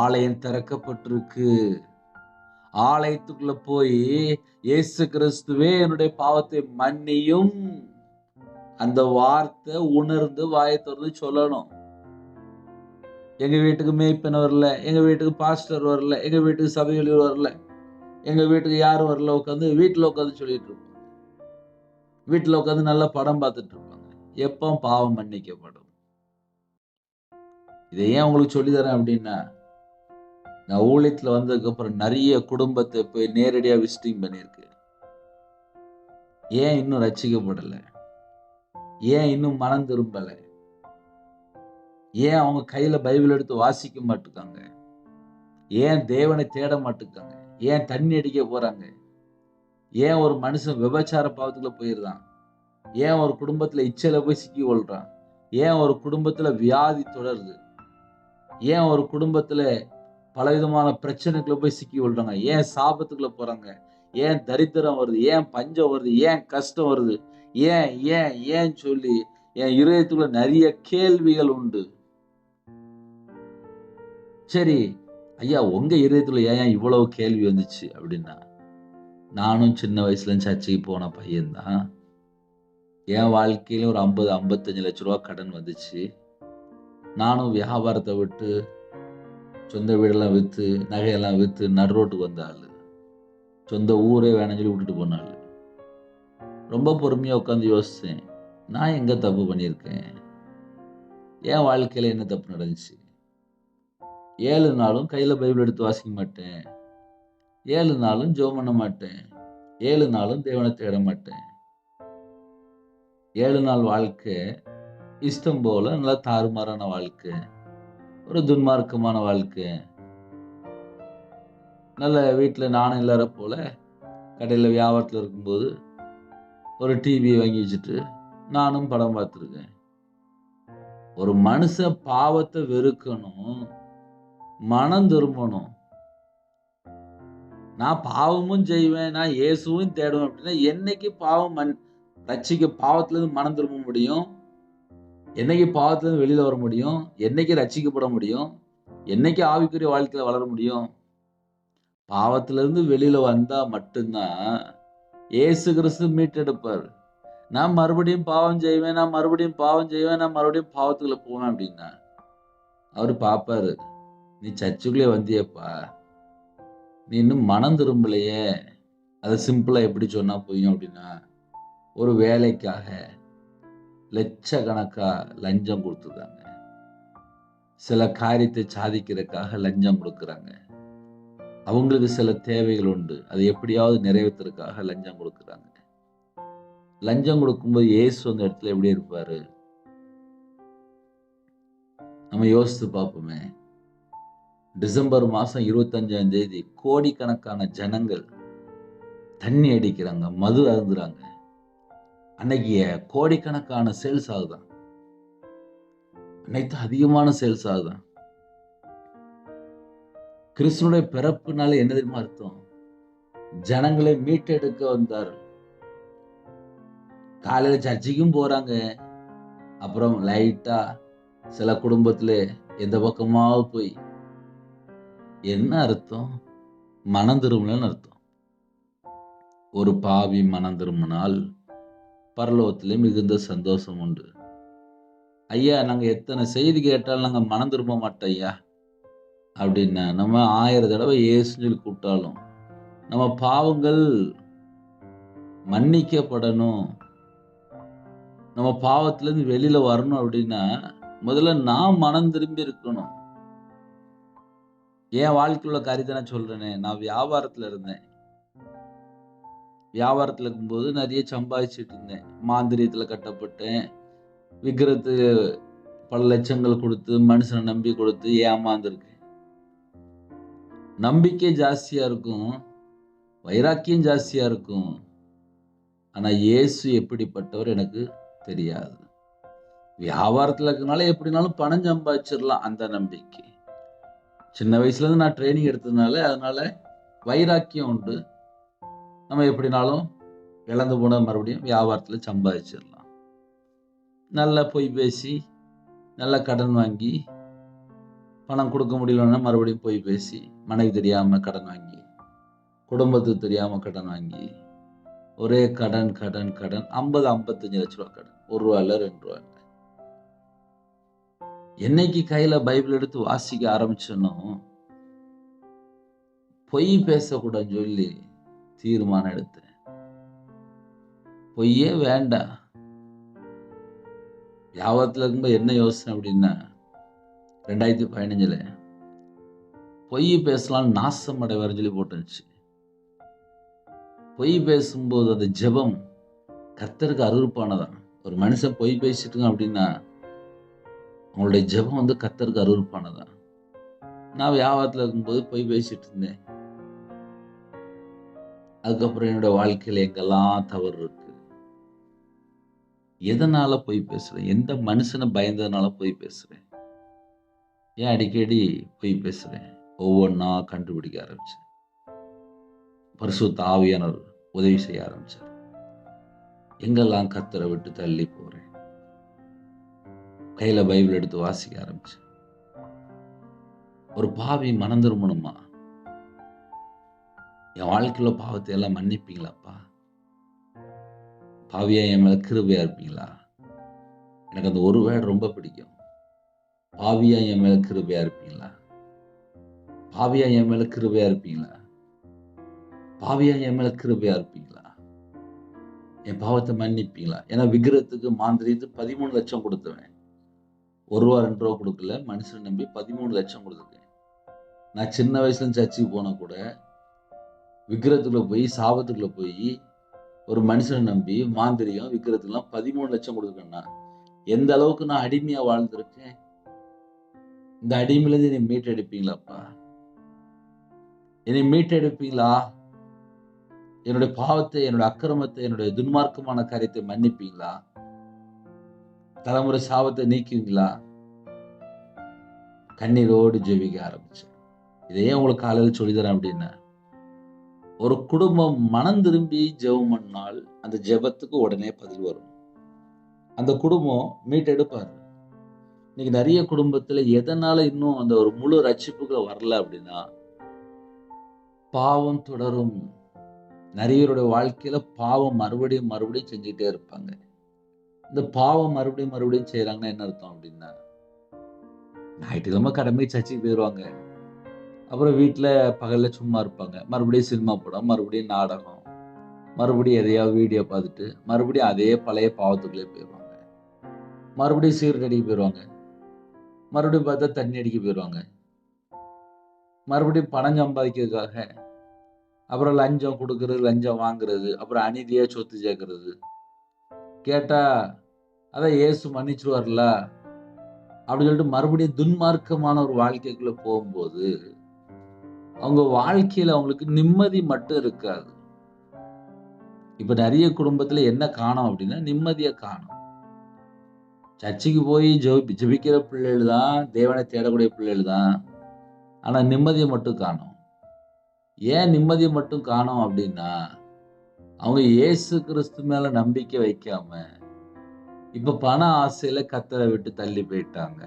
ஆலயம் திறக்கப்பட்டிருக்கு. ஆலயத்துக்குள்ள போய் இயேசு கிறிஸ்துவே என்னுடைய பாவத்தை மன்னியும் அந்த வார்த்தை உணர்ந்து வாயை திறந்து சொல்லணும். எங்க வீட்டுக்கு மேய்ப்பன் வரல, எங்க வீட்டுக்கு பாஸ்டர் வரல, எங்க வீட்டுக்கு சபையில் வரல, எங்க வீட்டுக்கு யாரும் வரல, உட்காந்து வீட்டுல உட்காந்து சொல்லிட்டு இருப்பாங்க. வீட்டுல உட்காந்து நல்லா படம் பார்த்துட்டு இருப்பாங்க. எப்போ பாவம் மன்னிக்கப்படும்? இதை ஏன் உங்களுக்கு சொல்லி தரேன் அப்படின்னா, நான் ஊழியத்துல வந்ததுக்கு அப்புறம் நிறைய குடும்பத்தை போய் நேரடியா விசிட்டிங் பண்ணியிருக்கேன். ஏன் இன்னும் ரட்சிக்கப்படல? ஏன் இன்னும் மனம் திரும்பல? ஏன் அவங்க கையில பைபிள் எடுத்து வாசிக்க மாட்டுக்காங்க? ஏன் தேவனை தேட மாட்டுக்காங்க? ஏன் தண்ணி அடிக்க போறாங்க? ஏன் ஒரு மனுஷன் விபச்சார பாவத்துக்குள்ள போயிடுறான்? ஏன் ஒரு குடும்பத்துல இச்சையில போய் சிக்கி கொள்றான்? ஏன் ஒரு குடும்பத்துல வியாதி தொடருது? ஏன் ஒரு குடும்பத்துல பலவிதமான பிரச்சனைக்குள்ள போய் சிக்கி கொள்றாங்க? ஏன் சாபத்துக்குள்ள போறாங்க? ஏன் தரித்திரம் வருது? ஏன் பஞ்சம் வருது? ஏன் கஷ்டம் வருது? ஏன் ஏன் ஏன் சொல்லி என் இதயத்துக்குள்ள நிறைய கேள்விகள் உண்டு. சரி ஐயா, உங்க இதயத்துல ஏன் இவ்வளவு கேள்வி வந்துச்சு அப்படின்னா, நானும் சின்ன வயசுல சர்ச்சைக்கு போன பையன்தான். என் வாழ்க்கையில ஒரு 50, 55 லட்ச ரூபா கடன் வந்துச்சு. நானும் வியாபாரத்தை விட்டு சொந்த வீடெல்லாம் வித்து, நகையெல்லாம் வித்து நடு ரோட்டுக்கு வந்த ஆளு. சொந்த ஊரே வேணாம்னு சொல்லி விட்டுட்டு போன ஆளு. ரொம்ப பொறுமையா உட்காந்து யோசிச்சேன். நான் எங்க தப்பு பண்ணியிருக்கேன்? என் வாழ்க்கையில என்ன தப்பு நடந்துச்சு? 7 நாளும் கையில பைபிள் எடுத்து வாசிக்க மாட்டேன். 7 நாளும் ஜெபம் பண்ண மாட்டேன். 7 நாளும் தேவனை தேட மாட்டேன். 7 நாள் வாழ்க்கை இஷ்டம் போல நல்லா தாறுமாறான வாழ்க்கை. ஒரு துன்மார்க்கமான வாழ்க்கை. நல்ல வீட்டுல நானும் எல்லாரும் போல கடையில வியாபாரத்துல இருக்கும்போது ஒரு டிவி வாங்கி வச்சுட்டு நானும் படம் பார்த்துருக்கேன். ஒரு மனுஷன் பாவத்தை வெறுக்கணும், மனம் திரும்பணும். நான் பாவமும் செய்வேன், நான் இயேசுவும் தேடுவேன் அப்படின்னா என்னைக்கு பாவத்துல இருந்து மனம் திரும்ப முடியும்? என்னைக்கு பாவத்துல இருந்து வெளியில வர முடியும்? என்னைக்கு ரட்சிக்கப்பட முடியும்? என்னைக்கு ஆவிக்குரிய வாழ்க்கையில வளர முடியும்? பாவத்துல இருந்து வெளியில வந்தா மட்டும்தான் இயேசு கிறிஸ்து மீட்டெடுப்பார். நான் மறுபடியும் பாவம் செய்வேன், நான் மறுபடியும் பாவத்துக்குள்ள போவேன் அப்படின்னா அவரு பாப்பாரு, நீ சர்ச்சுக்குள்ளே வந்தியப்பா, நீ இன்னும் மனம் திரும்பலையே. அதை சிம்பிளா எப்படி சொன்னா புரியும் அப்படின்னா, ஒரு வேலைக்காக லட்சக்கணக்கா லஞ்சம் கொடுத்துருக்காங்க. சில காரியத்தை சாதிக்கிறதுக்காக லஞ்சம் கொடுக்குறாங்க. அவங்களுக்கு சில தேவைகள் உண்டு, அதை எப்படியாவது நிறைவேற்றுறதுக்காக லஞ்சம் கொடுக்குறாங்க. லஞ்சம் கொடுக்கும்போது இயேசு அந்த இடத்துல எப்படி இருப்பாரு? நம்ம யோசித்து பார்ப்போமே. டிசம்பர் மாசம் 25ஆம் தேதி கோடிக்கணக்கான ஜனங்கள் தண்ணி அடிக்கிறாங்க, மது அருந்துறாங்க. அன்னைக்கு கோடிக்கணக்கான சேல்ஸ் ஆகுதான். அனைத்து அதிகமான சேல்ஸ் ஆகுதான். கிறிஸ்துனுடைய பிறப்புனால என்ன தெரியுமா அர்த்தம்? ஜனங்களை மீட்டெடுக்க வந்தார். காலையில சர்ச்சைக்கும் போறாங்க. அப்புறம் லைட்டா சில குடும்பத்துல எந்த பக்கமாவது போய் என்ன அர்த்தம்? மனம் திரும்பலன்னு அர்த்தம். ஒரு பாவி மனம் திரும்பினால் பரலோகத்திலே மிகுந்த சந்தோஷம் உண்டு. ஐயா, நாங்க எத்தனை செய்தி கேட்டாலும் நாங்க மனம் திரும்ப மாட்டோம் ஐயா அப்படின்னா, நம்ம 1000 தடவை இயேசுன்னு சொல்லி கூப்பிட்டாலும் நம்ம பாவங்கள் மன்னிக்கப்படணும், நம்ம பாவத்துல இருந்து வெளியில வரணும் அப்படின்னா முதல்ல நான் மனம் திரும்பி இருக்கணும். என் வாழ்க்கையுள்ள காரியத்தை நான் சொல்றேனே. நான் வியாபாரத்துல இருந்தேன். வியாபாரத்துல இருக்கும்போது நிறைய சம்பாதிச்சுட்டு இருந்தேன். மாந்திரியத்துல கட்டப்பட்டேன். விக்கிரத்துக்கு பல லட்சங்கள் கொடுத்து மனுஷனை நம்பி கொடுத்து ஏமாந்துருக்கேன். நம்பிக்கை ஜாஸ்தியா இருக்கும், வைராக்கியம் ஜாஸ்தியா இருக்கும். ஆனா இயேசு எப்படிப்பட்டவர் எனக்கு தெரியாது. வியாபாரத்துல இருக்கனால எப்படினாலும் பணம் சம்பாதிச்சிடலாம் அந்த நம்பிக்கை. சின்ன வயசுல இருந்து நான் ட்ரைனிங் எடுத்ததுனால அதனால வைராக்கியம் உண்டு. நம்ம எப்படினாலும் இழந்து போன மறுபடியும் வியாபாரத்துல சம்பாதிச்சிடலாம். நல்லா பொய் பேசி, நல்ல கடன் வாங்கி, பணம் கொடுக்க முடியலன்னா மறுபடியும் பொய் பேசி, மனைவி தெரியாம கடன் வாங்கி, குடும்பத்துக்கு தெரியாம கடன் வாங்கி, ஒரே கடன் கடன் கடன் 50 55 லட்ச ரூபா கடன். ₹1 இல்ல, ₹2 இல்ல. என்னைக்கு கையில பைபிள் எடுத்து வாசிக்க ஆரம்பிச்சனோ, பொய் பேசக்கூடாதுன்னு சொல்லி தீர்மானம் எடுத்தேன். பொய்யே வேண்டாம். வியாபாரத்துல இருக்கும்போது என்ன யோசனை அப்படின்னா, 2015ல பொய் பேசலாம் நாசம் அடைவார்னு சொல்லி போட்டுருந்துச்சு. பொய் பேசும்போது அந்த ஜெபம் கர்த்தருக்கு அருவருப்பானதான். ஒரு மனுஷன் பொய் பேசிட்டுங்க அப்படின்னா அவங்களுடைய ஜெபம் வந்து கர்த்தருக்கு அருவருப்பானதான். நான் வியாபாரத்துல இருக்கும்போது பொய் பேசிட்டு இருந்தேன். அதுக்கப்புறம் என்னோட வாழ்க்கையில எங்கெல்லாம் தவறு இருக்கு, எதனால பொய் பேசுறேன், எந்த மனுஷனை பயந்ததுனால பொய் பேசுறேன், ஏன் அடிக்கடி பொய் பேசுறேன், ஒவ்வொன்றா கண்டுபிடிக்க ஆரம்பிச்சேன். பரிசுத்த ஆவியானவர் உதவி செய்ய ஆரம்பிச்சார். எங்கெல்லாம் கர்த்தரை விட்டு தள்ளி போறேன், கையில பைபிள் எடுத்து வாசிக்க ஆரம்பிச்சேன். ஒரு பாவி மனம் திரும்பணுமா, என் வாழ்க்கையில பாவத்தை எல்லாம் மன்னிப்பீங்களாப்பா, பாவியா என் மேல கிருபையா இருப்பீங்களா? எனக்கு அந்த ஒரு வேர்டு ரொம்ப பிடிக்கும். பாவியா என் மேல கிருபையா இருப்பீங்களா, பாவியா என் மேல கிருபையா இருப்பீங்களா, பாவியா என் மேல கிருபையா இருப்பீங்களா, என் பாவத்தை மன்னிப்பீங்களா? ஏன்னா விக்கிரத்துக்கு மாந்திரித்து 13 லட்சம் கொடுத்தவன், ₹1 ₹2 கொடுக்கல, மனுஷனை நம்பி 13 லட்சம் கொடுத்துருக்கேன். நான் சின்ன வயசுல சர்ச்சுக்கு போனா கூட விக்கிரத்துக்குள்ள போய் சாபத்துக்குள்ள போய் ஒரு மனுஷனை நம்பி மாந்திரியம் விக்கிரத்துக்குலாம் 13 லட்சம் கொடுத்துருக்கேன்னா எந்த அளவுக்கு நான் அடிமையா வாழ்ந்திருக்கேன். இந்த அடிமையிலிருந்து என்னை மீட்டெடுப்பீங்களாப்பா, என்னை மீட்டெடுப்பீங்களா? என்னுடைய பாவத்தை, என்னுடைய அக்கிரமத்தை, என்னுடைய துன்மார்க்கமான காரியத்தை மன்னிப்பீங்களா? தலைமுறை சாபத்தை நீக்குவீங்களா? கண்ணீரோடு ஜெபிக்க ஆரம்பிச்சேன். இதையே உங்களுக்கு காலையில் சொல்லித்தரேன் அப்படின்னா, ஒரு குடும்பம் மனம் திரும்பி ஜெபம் பண்ணால் அந்த ஜெபத்துக்கு உடனே பதில் வரும். அந்த குடும்பம் மீட்டெடுப்பாரு. இன்னைக்கு நிறைய குடும்பத்துல எதனால இன்னும் அந்த ஒரு முழு ரட்சிப்புகள் வரல அப்படின்னா, பாவம் தொடரும். நிறையருடைய வாழ்க்கையில பாவம் மறுபடியும் மறுபடியும் செஞ்சுட்டே இருப்பாங்க. இந்த பாவம் மறுபடியும் மறுபடியும் செய்யறாங்கன்னா என்ன அர்த்தம் அப்படின்னா, ஞாயிற்றுக்கிழமை கடமை சர்ச்சுக்கு போயிடுவாங்க, அப்புறம் வீட்டுல பகல்ல சும்மா இருப்பாங்க, மறுபடியும் சினிமா படம், மறுபடியும் நாடகம், மறுபடியும் எதையாவது வீடியோ பார்த்துட்டு மறுபடியும் அதே பழைய பாவத்துக்குள்ளே போயிடுவாங்க. மறுபடியும் சிகரெட் அடிக்க போயிடுவாங்க, மறுபடியும் பார்த்தா தண்ணி அடிக்க போயிடுவாங்க, மறுபடியும் பணம் சம்பாதிக்கிறதுக்காக அப்புறம் லஞ்சம் கொடுக்கறது, லஞ்சம் வாங்குறது, அப்புறம் அநீதியா சொத்து சேர்க்கறது. கேட்டா அதான் இயேசு மன்னிச்சிருவார்ல அப்படின்னு சொல்லிட்டு மறுபடியும் துன்மார்க்கமான ஒரு வாழ்க்கைக்குள்ள போகும்போது அவங்க வாழ்க்கையில அவங்களுக்கு நிம்மதி மட்டும் இருக்காது. இப்ப நிறைய குடும்பத்துல என்ன காணும் அப்படின்னா, நிம்மதியை காணும். சர்ச்சுக்கு போய் ஜெபிக்கிற பிள்ளைகள் தான், தேவனை தேடக்கூடிய பிள்ளைகள் தான், ஆனா நிம்மதியை மட்டும் காணும். ஏன் நிம்மதியை மட்டும் காணும் அப்படின்னா, அவங்க இயேசு கிறிஸ்து மேல நம்பிக்கை வைக்காம இப்ப பண ஆசையில கர்த்தரை விட்டு தள்ளி போயிட்டாங்க.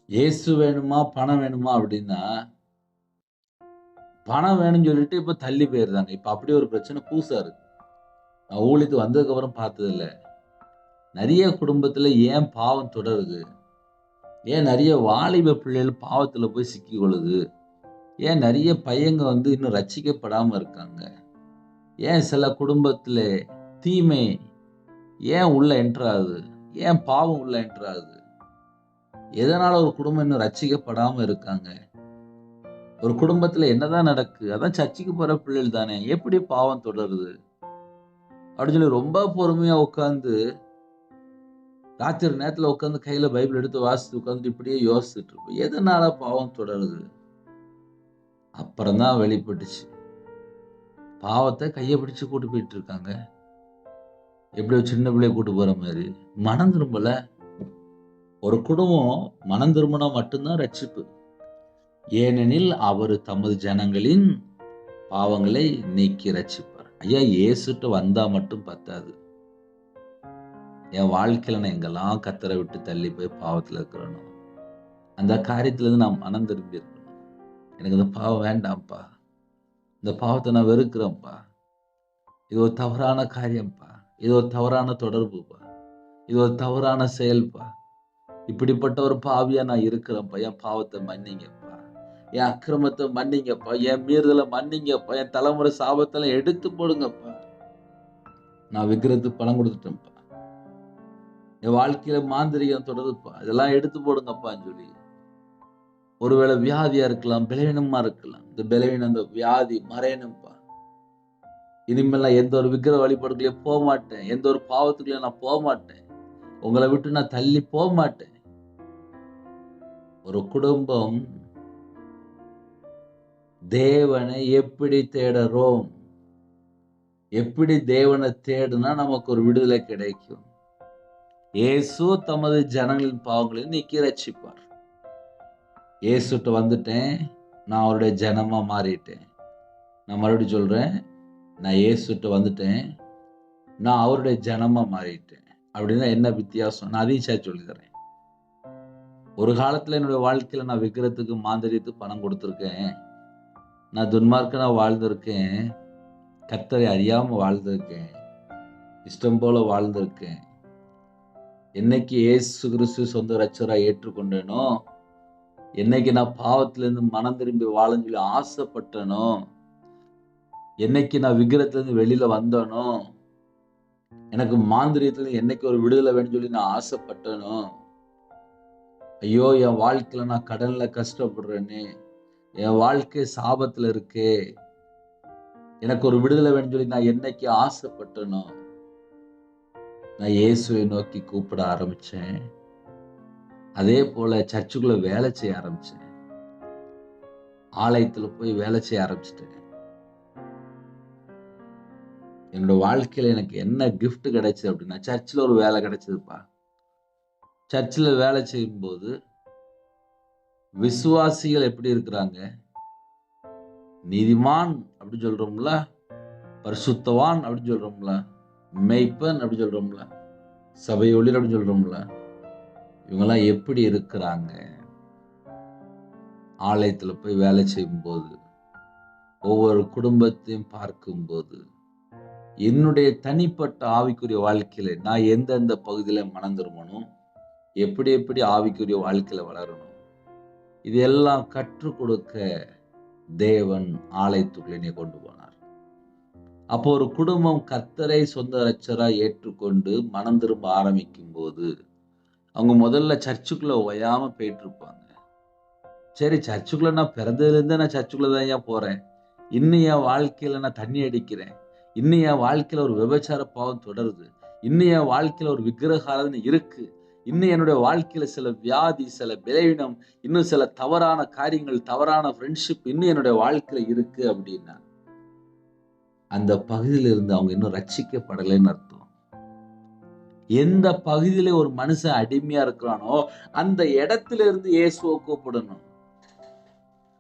இயேசு வேணுமா பணம் வேணுமா அப்படின்னா, பணம் வேணும்னு சொல்லிட்டு இப்ப தள்ளி போயிருந்தாங்க. இப்ப அப்படி ஒரு பிரச்சனை புதுசா இருக்கு. நான் ஊழியத்துக்கு வந்ததுக்கு அப்புறம் பார்த்தது இல்ல. நிறைய குடும்பத்துல ஏன் பாவம் தொடருது, ஏன் நிறைய வாலிப பிள்ளைகள் பாவத்துல போய் சிக்கி கொள்ளுது, ஏன் நிறைய பையங்க வந்து இன்னும் ரட்சிக்கப்படாம இருக்காங்க, ஏன் சில குடும்பத்துல தீமை ஏன் உள்ள என்டர் ஆகுது, ஏன் பாவம் உள்ள என்டர் ஆகுது, எதனால ஒரு குடும்பம் இன்னும் ரட்சிக்கப்படாம இருக்காங்க, ஒரு குடும்பத்துல என்னதான் நடக்கு, அதான் சர்ச்சுக்கு போற பிள்ளைகள் தானே, எப்படி பாவம் தொடருது அப்படின்னு சொல்லி ரொம்ப பொறுமையா உட்கார்ந்து ராத்திரி நேரத்துல உட்காந்து கையில பைபிள் எடுத்து வாசித்து உட்காந்து இப்படியே யோசிச்சுட்டு இருப்போம். எதனால பாவம் தொடருது? அப்புறம்தான் வெளிப்பட்டுச்சு. பாவத்தை கையை பிடிச்சு கூட்டு போயிட்டு இருக்காங்க. எப்படி ஒரு சின்ன பிள்ளைய கூட்டு போற மாதிரி. மனம் திரும்பல. ஒரு குடும்பம் மனம் திரும்பினா மட்டும்தான் ரட்சிப்பு. ஏனெனில் அவர் தமது ஜனங்களின் பாவங்களை நீக்கி ரட்சிப்பார். ஐயா, இயேசுட்டு வந்தா மட்டும் பத்தாது. என் வாழ்க்கையில நான் எங்கெல்லாம் கத்தரை விட்டு தள்ளி போய் பாவத்துல இருக்கிறனோ அந்த காரியத்துல இருந்து நான் மனம் திரும்பி இருக்கணும். எனக்கு இந்த பாவம் வேண்டாம்ப்பா, இந்த பாவத்தை நான் வெறுக்கிறேன்ப்பா, இது ஒரு தவறான காரியம்ப்பா, இது ஒரு தவறான தொடர்புப்பா, இது ஒரு தவறான செயல்பா, இப்படிப்பட்ட ஒரு பாவியா நான் இருக்கிறேன்ப்பா, என் பாவத்தை மன்னிங்கப்பா, என் அக்கிரமத்தை மன்னிங்கப்பா, என் மீறுதலை மன்னிங்கப்பா, என் தலைமுறை சாபத்தெல்லாம் எடுத்து போடுங்கப்பா, நான் விக்கிரத்துக்கு பணம் கொடுத்துட்டேன்ப்பா, என் வாழ்க்கையில மாந்திரிகம் தொடருப்பா, இதெல்லாம் எடுத்து போடுங்கப்பான்னு சொல்லி. ஒருவேளை வியாதியா இருக்கலாம், பலவீனமா இருக்கலாம். இந்த பலவீனம், இந்த வியாதி மறையணும்ப்பா. இனிமேல் நான் எந்த ஒரு விக்கிர வழிபாடுகளையும் போக மாட்டேன், எந்த ஒரு பாவத்துக்குள்ளயும் நான் போக மாட்டேன், உங்களை விட்டு நான் தள்ளி போக மாட்டேன். ஒரு குடும்பம் தேவனை எப்படி தேடுறோம், எப்படி தேவனை தேடுனா நமக்கு ஒரு விடுதலை கிடைக்கும். இயேசு தமது ஜனங்களின் பாவங்களை நீக்கி ரட்சிப்பார். இயேசுட்ட வந்துட்டேன், நான் அவருடைய ஜனமா மாறிட்டேன். நான் மறுபடியும் சொல்றேன், நான் இயேசுட்ட வந்துட்டேன், நான் அவருடைய ஜனமா மாறிட்டேன். அப்படின்னா என்ன வித்தியாசம்? நான் அதையும் சேர்த்து சொல்லி தரேன். ஒரு காலத்துல என்னுடைய வாழ்க்கையில நான் விக்கிரத்துக்கு மாந்திரியத்துக்கு பணம் கொடுத்துருக்கேன், நான் துன்மார்க்கனா வாழ்ந்திருக்கேன், கர்த்தரை அறியாம வாழ்ந்திருக்கேன், இஷ்டம் போல வாழ்ந்திருக்கேன். என்னைக்கு இயேசு கிறிஸ்து சொந்த இரட்சகரா ஏற்றுக்கொண்டேனோ, என்னைக்கு நான் பாவத்திலிருந்து மனம் திரும்பி வாழன்னு சொல்லி ஆசைப்பட்டனோ, என்னைக்கு நான் விக்கிரத்திலிருந்து வெளியில வந்தனோ, எனக்கு மாந்திரியத்துல என்னைக்கு ஒரு விடுதலை வேணும்னு சொல்லி நான் ஆசைப்பட்டனோ, ஐயோ என் வாழ்க்கையில நான் கடன்ல கஷ்டப்படுறேனே, என் வாழ்க்கை சாபத்துல இருக்கே, எனக்கு ஒரு விடுதலை வேணும்னு சொல்லி நான் என்னைக்கு ஆசைப்பட்டனோ, நான் இயேசுவை நோக்கி கூப்பிட ஆரம்பிச்சேன். அதே போல சர்ச்சுக்குள்ள வேலை செய்ய ஆரம்பிச்சேன். ஆலயத்துல போய் வேலை செய்ய ஆரம்பிச்சிட்டேன். என்னோட வாழ்க்கையில எனக்கு என்ன கிஃப்ட் கிடைச்சது அப்படின்னா, சர்ச்சில் ஒரு வேலை கிடைச்சதுப்பா. சர்ச்சில் வேலை செய்யும்போது விசுவாசிகள் எப்படி இருக்கிறாங்க, நீதிமான் அப்படி சொல்றோம்ல, பரிசுத்தவான் அப்படின்னு சொல்றோம்ல, மெய்ப்பன் அப்படி சொல்றோம்ல, சபை ஒளிர் அப்படின்னு சொல்றோம்ல, இவங்கெல்லாம் எப்படி இருக்கிறாங்க? ஆலயத்துல போய் வேலை செய்யும்போது, ஒவ்வொரு குடும்பத்தையும் பார்க்கும்போது, என்னுடைய தனிப்பட்ட ஆவிக்குரிய வாழ்க்கையில நான் எந்தெந்த பகுதியில மனம் திரும்பணும், எப்படி எப்படி ஆவிக்குரிய வாழ்க்கையில வளரணும், இதெல்லாம் கற்றுக் கொடுக்க தேவன் ஆலயத்துக்குள்ளே என்னை கொண்டு போனார். அப்போ ஒரு குடும்பம் கர்த்தரை சொந்த இரட்சகரா ஏற்றுக்கொண்டு மனம் திரும்ப ஆரம்பிக்கும் போது, அவங்க முதல்ல சர்ச்சுக்குள்ள ஓயாம போயிட்டு இருப்பாங்க. சரி, சர்ச்சுக்குள்ள நான் பிறந்ததுல இருந்தே நான் சர்ச்சுக்குள்ள தான் ஏன் போறேன், இன்னும் என் வாழ்க்கையில நான் தண்ணி அடிக்கிறேன், இன்னும் என் வாழ்க்கையில ஒரு விபச்சார பாவம் தொடருது, இன்னும் என் வாழ்க்கையில ஒரு விக்கிரகாராதனை இருக்கு, இன்னும் என்னுடைய வாழ்க்கையில சில வியாதி, சில பலவீனம், இன்னும் சில தவறான காரியங்கள், தவறான ஃப்ரெண்ட்ஷிப் இன்னும் என்னுடைய வாழ்க்கையில இருக்கு அப்படின்னா, அந்த பகுதியில இருந்து அவங்க இன்னும் ரட்சிக்கப்படலைன்னு அர்த்தம். எந்த பகுதியில ஒரு மனுஷன் அடிமையா இருக்கிறானோ அந்த இடத்துல இருந்து இயேசுவை கூப்பிடணும்.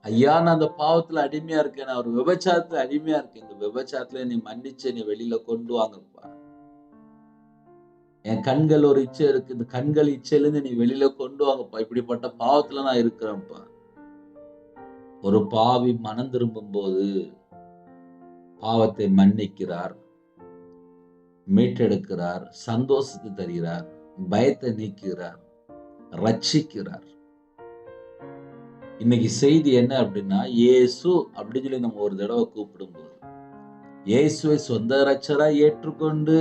ஐயா, நான் அந்த பாவத்துல அடிமையா இருக்கேன், நான் ஒரு விபச்சாரத்துல அடிமையா இருக்கேன், இந்த விபச்சாரத்துல நீ மன்னிச்சு நீ வெளியில கொண்டு வாங்கப்பா. என் கண்கள் ஒரு இச்சை இருக்கு, இந்த கண்கள் இச்சையில இருந்து நீ வெளியில கொண்டு வாங்கப்பா, இப்படிப்பட்ட பாவத்துல நான் இருக்கிறேன்ப்பா. ஒரு பாவி மனம் திரும்பும் போது பாவத்தை மன்னிக்கிறார், மீட்டெடுக்கிறார், சந்தோஷத்தை தருகிறார், பயத்தை நீக்குகிறார், ரட்சிக்கிறார். இன்னைக்கு செய்தி என்ன அப்படின்னா, இயேசு அப்படின்னு சொல்லி நம்ம ஒரு தடவை கூப்பிடும்போது, இயேசுவை சொந்த இரட்சகரா ஏற்றுக்கொண்டு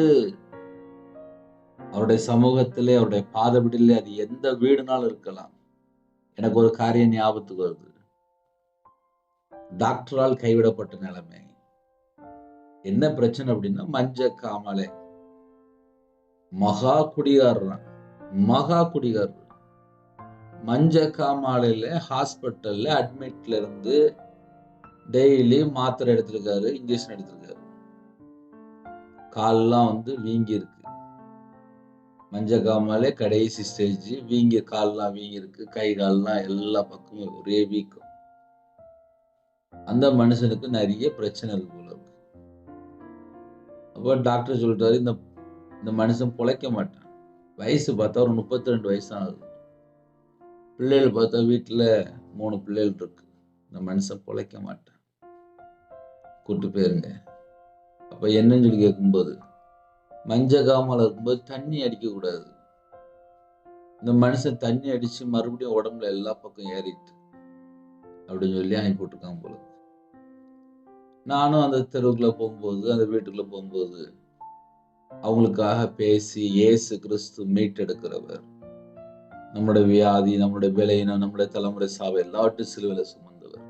அவருடைய சமூகத்திலே, அவருடைய பாதபடியிலே, அது எந்த வீடுனாலும் இருக்கலாம். எனக்கு ஒரு காரியம் ஞாபகத்துக்கு வருது. டாக்டரால் கைவிடப்பட்ட நிலைமை. என்ன பிரச்சனை அப்படின்னா, மஞ்ச காமாலை, மகா குடிகாரன், மகா குடிகாரர். மஞ்ச காமாலையில ஹாஸ்பிட்டல்ல அட்மிட்ல இருந்து டெய்லி மாத்திரை எடுத்திருக்காரு, இன்ஜெக்ஷன் எடுத்திருக்காரு. கால்லாம் வீங்கி இருக்கு. மஞ்சக்காமாலே கடைசி ஸ்டேஜ். வீங்கி, கால்லாம் வீங்கி இருக்கு, கை கால்லாம் எல்லா பக்கமும் ஒரே வீக்கம். அந்த மனுஷனுக்கு நிறைய பிரச்சனை இருக்கு போல இருக்கு. அப்போ டாக்டர் சொல்லிட்டாரு, இந்த மனுஷன் பொழைக்க மாட்டான். வயசு பார்த்தா ஒரு 32 வயசு தான் ஆகுது. பிள்ளைகள் பார்த்தா வீட்டுல 3 பிள்ளைகள் இருக்கு. இந்த மனுஷன் பொழைக்க மாட்டான், கூட்டு போயிருங்க. அப்ப என்னன்னு சொல்லி கேட்கும்போது, மஞ்சக்காமால இருக்கும்போது தண்ணி அடிக்க கூடாது. இந்த மனுஷன் தண்ணி அடிச்சு மறுபடியும் உடம்புல எல்லா பக்கம் ஏறிட்டு அப்படின்னு சொல்லி அனுப்பி விட்டுருக்கான் போல. நானும் அந்த தெருவுக்குள்ள போகும்போது, அந்த வீட்டுக்குள்ள போகும்போது, அவங்களுக்காக பேசி, இயேசு கிறிஸ்து மீட்டெடுக்கிறவர், நம்முடைய வியாதி, நம்முடைய விலையினம், நம்முடைய தலைமுறை சாவை எல்லாவற்றையும் சிலுவையில சுமந்தவர்.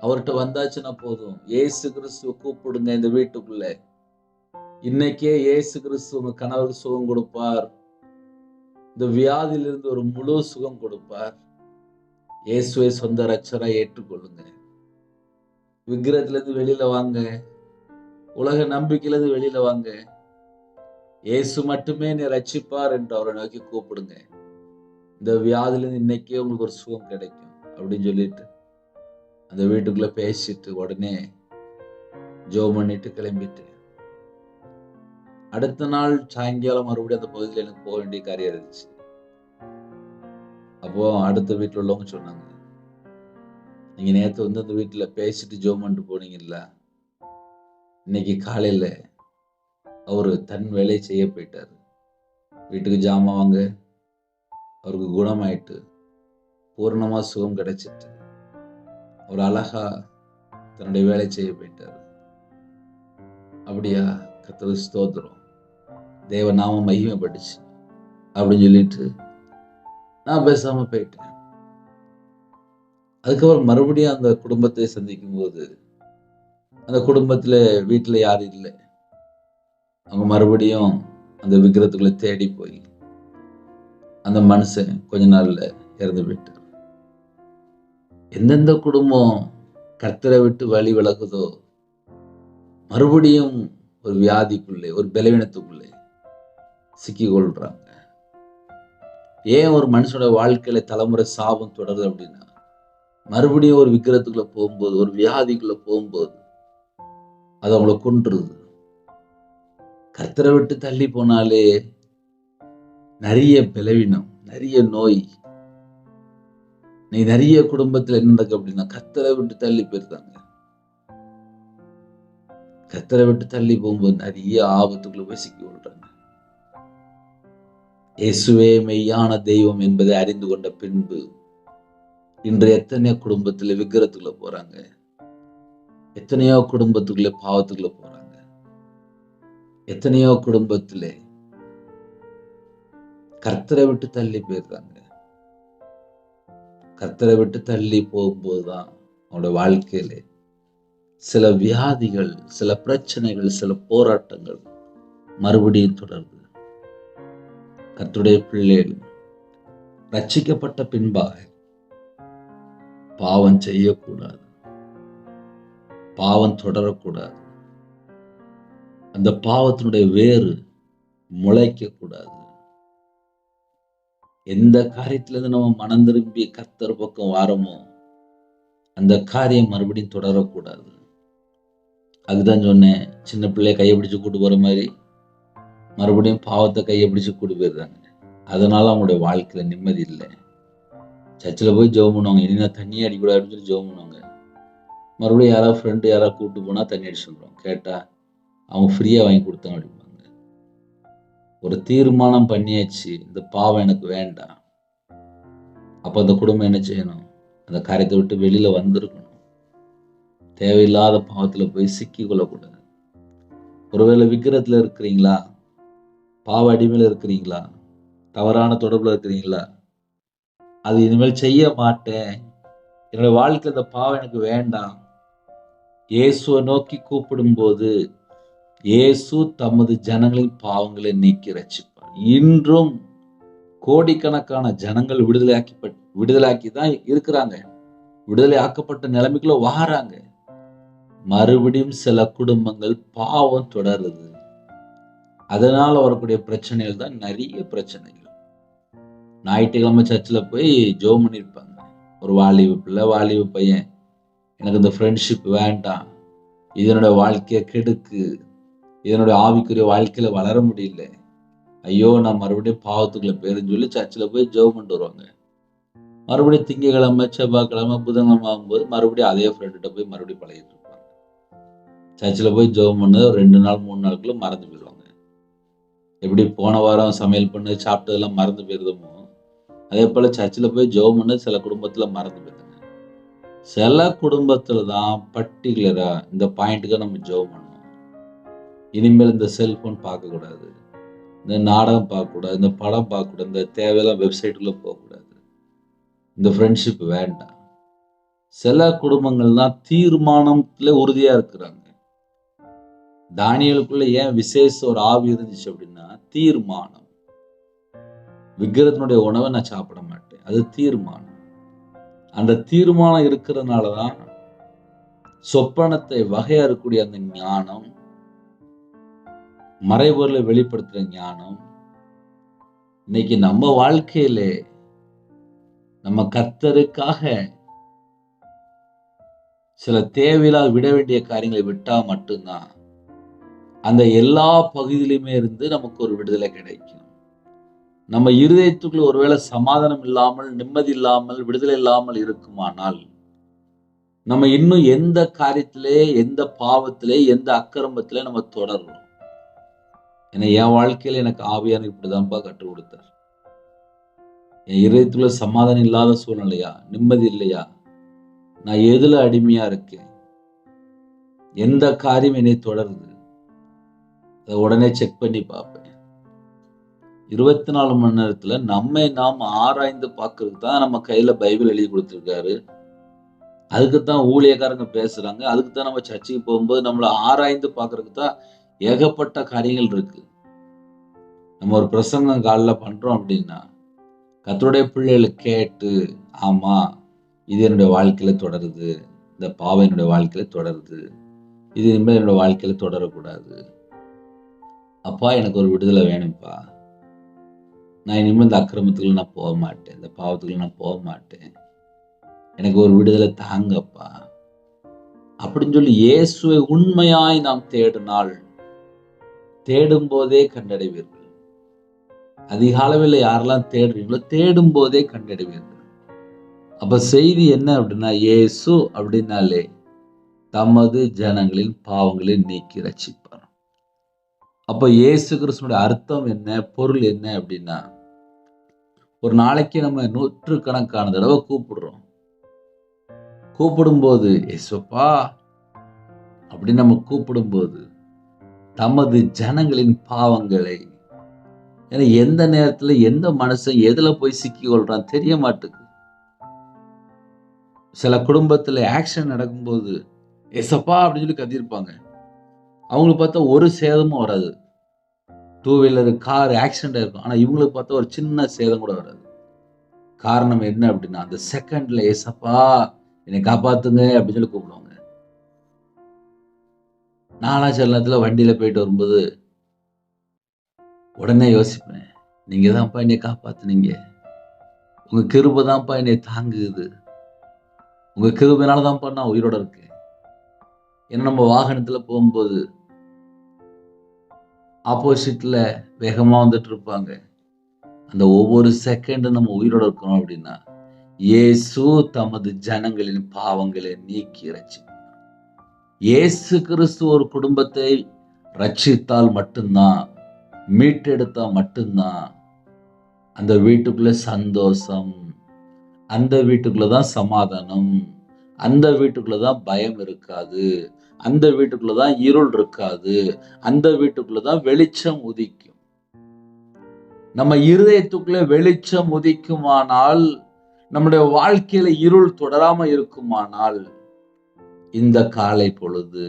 அவர்கிட்ட வந்தாச்சுன்னா போதும், இயேசு கிறிஸ்துவ கூப்பிடுங்க இந்த வீட்டுக்குள்ள. இன்னைக்கே இயேசு கிறிஸ்து உங்க கணவருக்கு சுகம் கொடுப்பார். இந்த வியாதியிலிருந்து ஒரு முழு சுகம் கொடுப்பார். இயேசுவை சொந்த ரட்சரா ஏற்றுக்கொள்ளுங்க. விக்கிரத்துல இருந்து வெளியில வாங்க. உலக நம்பிக்கையில இருந்து வெளியில வாங்க. இயேசு மட்டுமே நீ ரட்சிப்பார் என்று அவரை நோக்கி கூப்பிடுங்க. இந்த வியாதியிலிருந்து இன்னைக்கே உங்களுக்கு ஒரு சுகம் கிடைக்கும் அப்படின்னு சொல்லிட்டு அந்த வீட்டுக்குள்ள பேசிட்டு உடனே ஜெபம் பண்ணிட்டு கிளம்பிட்டு, அடுத்த நாள் சாயங்காலம் மறுபடியும் அந்த பகுதியில் எனக்கு போக வேண்டிய காரியம் இருந்துச்சு. அப்போ அடுத்த வீட்டில் உள்ளவங்க சொன்னாங்க, நீங்க நேற்று அந்த வீட்டுல பேசிட்டு ஜெபம் பண்ணிட்டு போனீங்கல்ல, இன்னைக்கு காலையில அவரு தன் வேலையை செய்ய போயிட்டாரு. வீட்டுக்கு ஜாமான் வாங்க, அவருக்கு குணமாயிட்டு பூர்ணமா சுகம் கிடைச்சிட்டு அவர் அழகா தன்னுடைய வேலை செய்ய போயிட்டாரு. அப்படியா, கர்த்தருக்கு ஸ்தோத்திரம், தேவ நாமம் மகிமைப்பட்டுச்சு அப்படின்னு சொல்லிட்டு நான் பேசாம போயிட்டேன். அதுக்கப்புறம் மறுபடியும் அந்த குடும்பத்தை சந்திக்கும் போது, அந்த குடும்பத்துல வீட்டுல யாரும் இல்லை. அவங்க மறுபடியும் அந்த விக்கிரத்துக்குள்ள தேடி போய் அந்த மனுஷன் கொஞ்ச நாள்ல இறந்து போயிட்டார். எந்தெந்த குடும்பம் கர்த்தரை விட்டு வழி விலகுதோ, மறுபடியும் ஒரு வியாதிக்குள்ளே, ஒரு பலவீனத்துக்குள்ளே சிக்கி கொள்றாங்க. ஏன் ஒரு மனுஷனோட வாழ்க்கையில தலைமுறை சாபம் தொடருது அப்படின்னா, மறுபடியும் ஒரு விக்கிரத்துக்குள்ள போகும்போது, ஒரு வியாதிக்குள்ள போகும்போது அது அவங்கள கொன்றுது. கர்த்தரை விட்டு தள்ளி போனாலே நிறைய பலவீனம், நிறைய நோய். நீ நிறைய குடும்பத்துல என்ன நடக்கு அப்படின்னா, கர்த்தரை விட்டு தள்ளி போயிருந்தாங்க. கர்த்தரை விட்டு தள்ளி போகும்போது நிறைய ஆபத்துக்குள்ள போய் சிக்கி கொள்றாங்க. இயேசுவே மெய்யான தெய்வம் என்பதை அறிந்து கொண்ட பின்பு இன்று எத்தனையோ குடும்பத்துல விக்கிரத்துக்குள்ள போறாங்க, எத்தனையோ குடும்பத்துக்குள்ள பாவத்துக்குள்ள போறாங்க, எத்தனையோ குடும்பத்திலே கர்த்தரை விட்டு தள்ளி போயிருக்காங்க. கர்த்தரை விட்டு தள்ளி போகும்போதுதான் அவனோட வாழ்க்கையில சில வியாதிகள், சில பிரச்சனைகள், சில போராட்டங்கள் மறுபடியும் தொடருது. கர்த்தருடைய பிள்ளைகள் ரட்சிக்கப்பட்ட பின்பாக பாவம் செய்யக்கூடாது, பாவம் தொடரக்கூடாது, அந்த பாவத்தினுடைய வேறு முளைக்க கூடாது. எந்த காரியத்திலிருந்து நம்ம மனம் திரும்பி கர்த்தர் பக்கம் வாரமோ அந்த காரியம் மறுபடியும் தொடரக்கூடாது. அதுதான் சொன்னேன், சின்ன பிள்ளைய கையை பிடிச்சு கூட்டு போற மாதிரி மறுபடியும் பாவத்தை கையை பிடிச்சு கூட்டு போயிடுறாங்க. அதனால அவங்களுடைய வாழ்க்கையில நிம்மதி இல்லை. சர்ச்சில் போய் ஜெபம் பண்ணுவாங்க, இனி நான் தண்ணி அடிக்கூடாதுன்னு சொல்லி ஜெபம் பண்ணுவாங்க. மறுபடியும் யாராவது ஃப்ரெண்டு யாராவது கூப்பிட்டு போனா தண்ணி அடிச்சு வந்துடும். கேட்டா அவங்க ஃப்ரீயா வாங்கி கொடுத்தாங்க அப்படிம்பாங்க. ஒரு தீர்மானம் பண்ணியாச்சு, இந்த பாவம் எனக்கு வேண்டாம். அப்ப அந்த குடும்பம் என்ன செய்யணும்? அந்த காரியத்தை விட்டு வெளியில வந்திருக்கணும். தேவையில்லாத பாவத்துல போய் சிக்கி கொள்ளக்கூடாது. ஒருவேளை விக்கிரத்துல இருக்கிறீங்களா, பாவ அடிமையில இருக்கிறீங்களா, தவறான தொடர்புல இருக்கிறீங்களா, அது இனிமேல் செய்ய மாட்டேன், என்னோட வாழ்க்கையில இந்த பாவம் எனக்கு வேண்டாம், இயேசுவை நோக்கி கூப்பிடும் போது இயேசு தமது ஜனங்களின் பாவங்களை நீக்கி ரட்சிப்பார். இன்றும் கோடிக்கணக்கான ஜனங்கள் விடுதலையாக்கி தான் இருக்கிறாங்க, விடுதலை ஆக்கப்பட்ட நிலைமைக்குள்ள வாராங்க. மறுபடியும் சில குடும்பங்கள் பாவம் தொடருது. அதனால வரக்கூடிய பிரச்சனைகள் தான் நிறைய பிரச்சனைகள். ஞாயிற்றுக்கிழமை சர்ச்சில் போய் ஜெபம் பண்ணியிருப்பாங்க. ஒரு வாலிப பிள்ளை, வாலிப பையன், எனக்கு இந்த ஃப்ரெண்ட்ஷிப் வேண்டாம், இதனுடைய வாழ்க்கையை கெடுக்கு, இதனுடைய ஆவிக்குரிய வாழ்க்கையில வளர முடியல, ஐயோ நான் மறுபடியும் பாவத்துக்குள்ள போயிருன்னு சொல்லி சர்ச்சில் போய் ஜெபம் பண்ணிட்டு வருவாங்க. மறுபடியும் திங்கக்கிழமை, செவ்வாய்க்கிழமை, புதன்கிழமை ஆகும்போது மறுபடியும் அதே ஃப்ரெண்ட்கிட்ட போய் மறுபடியும் பழகிட்டு இருப்பாங்க. சர்ச்சில் போய் ஜெபம் பண்ணது ஒரு 2 நாள் 3 நாளுக்குள்ள மறந்து போயிடுவாங்க. எப்படி போன வாரம் சமையல் பண்ணி சாப்பிட்டதெல்லாம் மறந்து போயிருந்தோமோ, அதே போல சர்ச்சில் போய் ஜெபம் பண்ணது சில குடும்பத்தில் மறந்து போயிருதுங்க. சில குடும்பத்தில் தான் பர்டிகுலரா இந்த பாயிண்ட்டுக்கு நம்ம ஜெபம் பண்ணணும். இனிமேல் இந்த செல்போன் பார்க்கக்கூடாது, இந்த நாடகம் பார்க்கக்கூடாது, இந்த படம் பார்க்கக்கூடாது, இந்த தேவையில்லாம் வெப்சைட்டுக்குள்ள போகக்கூடாது, இந்த ஃப்ரெண்ட்ஷிப் வேண்டாம். சில குடும்பங்கள் தான் தீர்மானத்துல உறுதியா இருக்கிறாங்க. தானியேலுக்குள்ள ஏன் விசேஷ ஒரு ஆவி இருந்துச்சு அப்படின்னா, தீர்மானம். விக்கிரகத்தினுடைய உணவை நான் சாப்பிட மாட்டேன், அது தீர்மானம். அந்த தீர்மானம் இருக்கிறதுனாலதான் சொப்பனத்தை வகையறக்கூடிய அந்த ஞானம், மறைபொருளை வெளிப்படுத்துற ஞானம் இன்னைக்கு நம்ம வாழ்க்கையிலே நம்ம கர்த்தருக்காக சில தேவையில்லாத விட வேண்டிய காரியங்களை விட்டா மட்டும்தான் அந்த எல்லா பகுதியிலுமே இருந்து நமக்கு ஒரு விடுதலை கிடைக்கும். நம்ம இருதயத்துக்குள்ள ஒருவேளை சமாதானம் இல்லாமல், நிம்மதி இல்லாமல், விடுதலை இல்லாமல் இருக்குமானால், நம்ம இன்னும் எந்த காரியத்திலே, எந்த பாவத்திலே, எந்த அக்கிரமத்திலே நம்ம தொடர்றோம். ஏன்னா என் வாழ்க்கையில எனக்கு ஆவியானவர் இப்படிதான்ப்பா கற்றுக் கொடுத்தார். என் இருதயத்துக்குள்ள சமாதானம் இல்லாத சூழ்நிலையா, நிம்மதி இல்லையா, நான் எதுல அடிமையா இருக்கேன், எந்த காரியம் என்னை தொடருது, அதை உடனே செக் பண்ணி பார்ப்பேன். 24 மணி நேரத்துல நம்மை நாம் ஆராய்ந்து பார்க்கறதுக்கு தான் நம்ம கையில பைபிள் எழுதி கொடுத்துருக்காரு. அதுக்குத்தான் ஊழியக்காரங்க பேசுறாங்க. அதுக்குத்தான் நம்ம சர்ச்சுக்கு போகும்போது நம்மளை ஆராய்ந்து பார்க்கறதுக்கு தான் ஏகப்பட்ட காரியங்கள் இருக்கு. நம்ம ஒரு பிரசங்கம் காலைல பண்றோம் அப்படின்னா, கர்த்தருடைய பிள்ளைகளை கேட்டு, ஆமா இது என்னுடைய வாழ்க்கையில தொடருது, இந்த பாவம் என்னுடைய வாழ்க்கையில தொடருது, இது இனிமேல் என்னோட வாழ்க்கையில தொடரக்கூடாது, அப்பா எனக்கு ஒரு விடுதலை வேணும்ப்பா, நான் இனிமேல் இந்த அக்கிரமத்துக்குள்ள நான் போக மாட்டேன், இந்த பாவத்துக்குள்ள நான் போக மாட்டேன், எனக்கு ஒரு விடுதலை தாங்கப்பா அப்படின்னு சொல்லி இயேசுவை உண்மையாய் நாம் தேடினால், தேடும் போதே கண்டடைவீர்கள். அதிக அளவில் யாரெல்லாம் தேடுறீங்களோ தேடும் போதே கண்டடைவீர்கள். அப்ப செய்தி என்ன அப்படின்னா, இயேசு அப்படின்னாலே தமது ஜனங்களின் பாவங்களை நீக்கி ரட்சிப்பார். அப்ப இயேசு கிறிஸ்துனுடைய அர்த்தம் என்ன, பொருள் என்ன அப்படின்னா, ஒரு நாளைக்கு நம்ம 100கணக்கான தடவை கூப்பிடுறோம். கூப்பிடும்போது இயேசுப்பா அப்படின்னு நம்ம கூப்பிடும்போது தமது ஜனங்களின் பாவங்களை, ஏன்னா எந்த நேரத்துல எந்த மனுஷன் எதுல போய் சிக்கி கொள்றான் தெரிய மாட்டேங்குது. சில குடும்பத்துல ஆக்சிடென்ட் நடக்கும்போது ஏசப்பா அப்படின்னு சொல்லி கத்திருப்பாங்க. அவங்களுக்கு பார்த்தா ஒரு சேதமும் வராது. 2 வீலர் கார் ஆக்சிடென்ட் இருக்கும், ஆனா இவங்களுக்கு பார்த்தா ஒரு சின்ன சேதம் கூட வராது. காரணம் என்ன அப்படின்னா, அந்த செகண்ட்ல ஏசப்பா என்னை காப்பாத்துங்க அப்படின்னு சொல்லி கூப்பிடுவாங்க. நானா சில நேரத்துல வண்டியில போயிட்டு வரும்போது உடனே யோசிப்பேன், நீங்க தான்ப்பா என்னை காப்பாத்துனீங்க, உங்க கிருபை தான்ப்பா என்னை தாங்குது, உங்க கிருபையினால தான்ப்பா நான் உயிரோட இருக்கேன். ஏன்னா நம்ம வாகனத்துல போகும்போது ஆப்போசிட்ல வேகமா வந்துட்டு இருப்பாங்க. அந்த ஒவ்வொரு செகண்டும் நம்ம உயிரோட இருக்கணும் அப்படின்னா, இயேசு தமது ஜனங்களின் பாவங்களை நீக்கி ரட்சிப்பார். இயேசு கிறிஸ்து ஒரு குடும்பத்தை ரட்சித்தால் மட்டும்தான், மீட்டெடுத்தா மட்டும்தான் அந்த வீட்டுக்குள்ள சந்தோஷம், அந்த வீட்டுக்குள்ளதான் சமாதானம், அந்த வீட்டுக்குள்ளதான் பயம் இருக்காது, அந்த வீட்டுக்குள்ளதான் இருள் இருக்காது, அந்த வீட்டுக்குள்ளதான் வெளிச்சம் உதிக்கும். நம்ம இருதயத்துக்குள்ள வெளிச்சம் உதிக்குமானால், நம்முடைய வாழ்க்கையில இருள் தொடராம இருக்குமானால், இந்த காலை பொழுது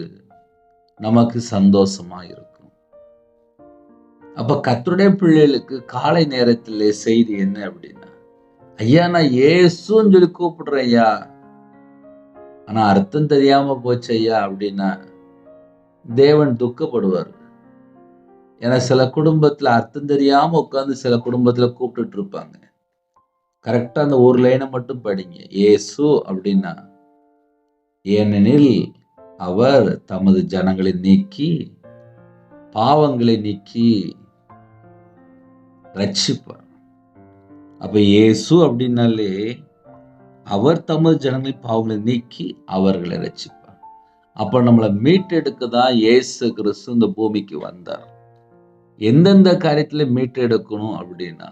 நமக்கு சந்தோஷமா இருக்கும். அப்ப கர்த்தருடைய பிள்ளைகளுக்கு காலை நேரத்திலே செய்தி என்ன அப்படின்னா, ஐயா நான் இயேசுன்னு சொல்லி கூப்பிடுறேன் ஐயா, ஆனா அர்த்தம் தெரியாம போச்சு ஐயா அப்படின்னா தேவன் துக்கப்படுவார். ஏன்னா சில குடும்பத்துல அர்த்தம் தெரியாம உட்கார்ந்து சில குடும்பத்துல கூப்பிட்டுட்டு இருப்பாங்க. கரெக்டா அந்த ஒரு லைனை மட்டும் படிங்க. இயேசு அப்படின்னா, ஏனெனில் அவர் தமது ஜனங்களை நீக்கி பாவங்களை நீக்கி ரட்சிப்பார். அப்ப இயேசு அப்படின்னாலே அவர் தமது ஜனங்களின் பாவங்களை நீக்கி அவர்களை ரட்சிப்பார். அப்ப நம்மளை மீட்டெடுக்க தான் இயேசு கிறிஸ்து இந்த பூமிக்கு வந்தார். எந்தெந்த காரியத்துல மீட்டெடுக்கணும் அப்படின்னா,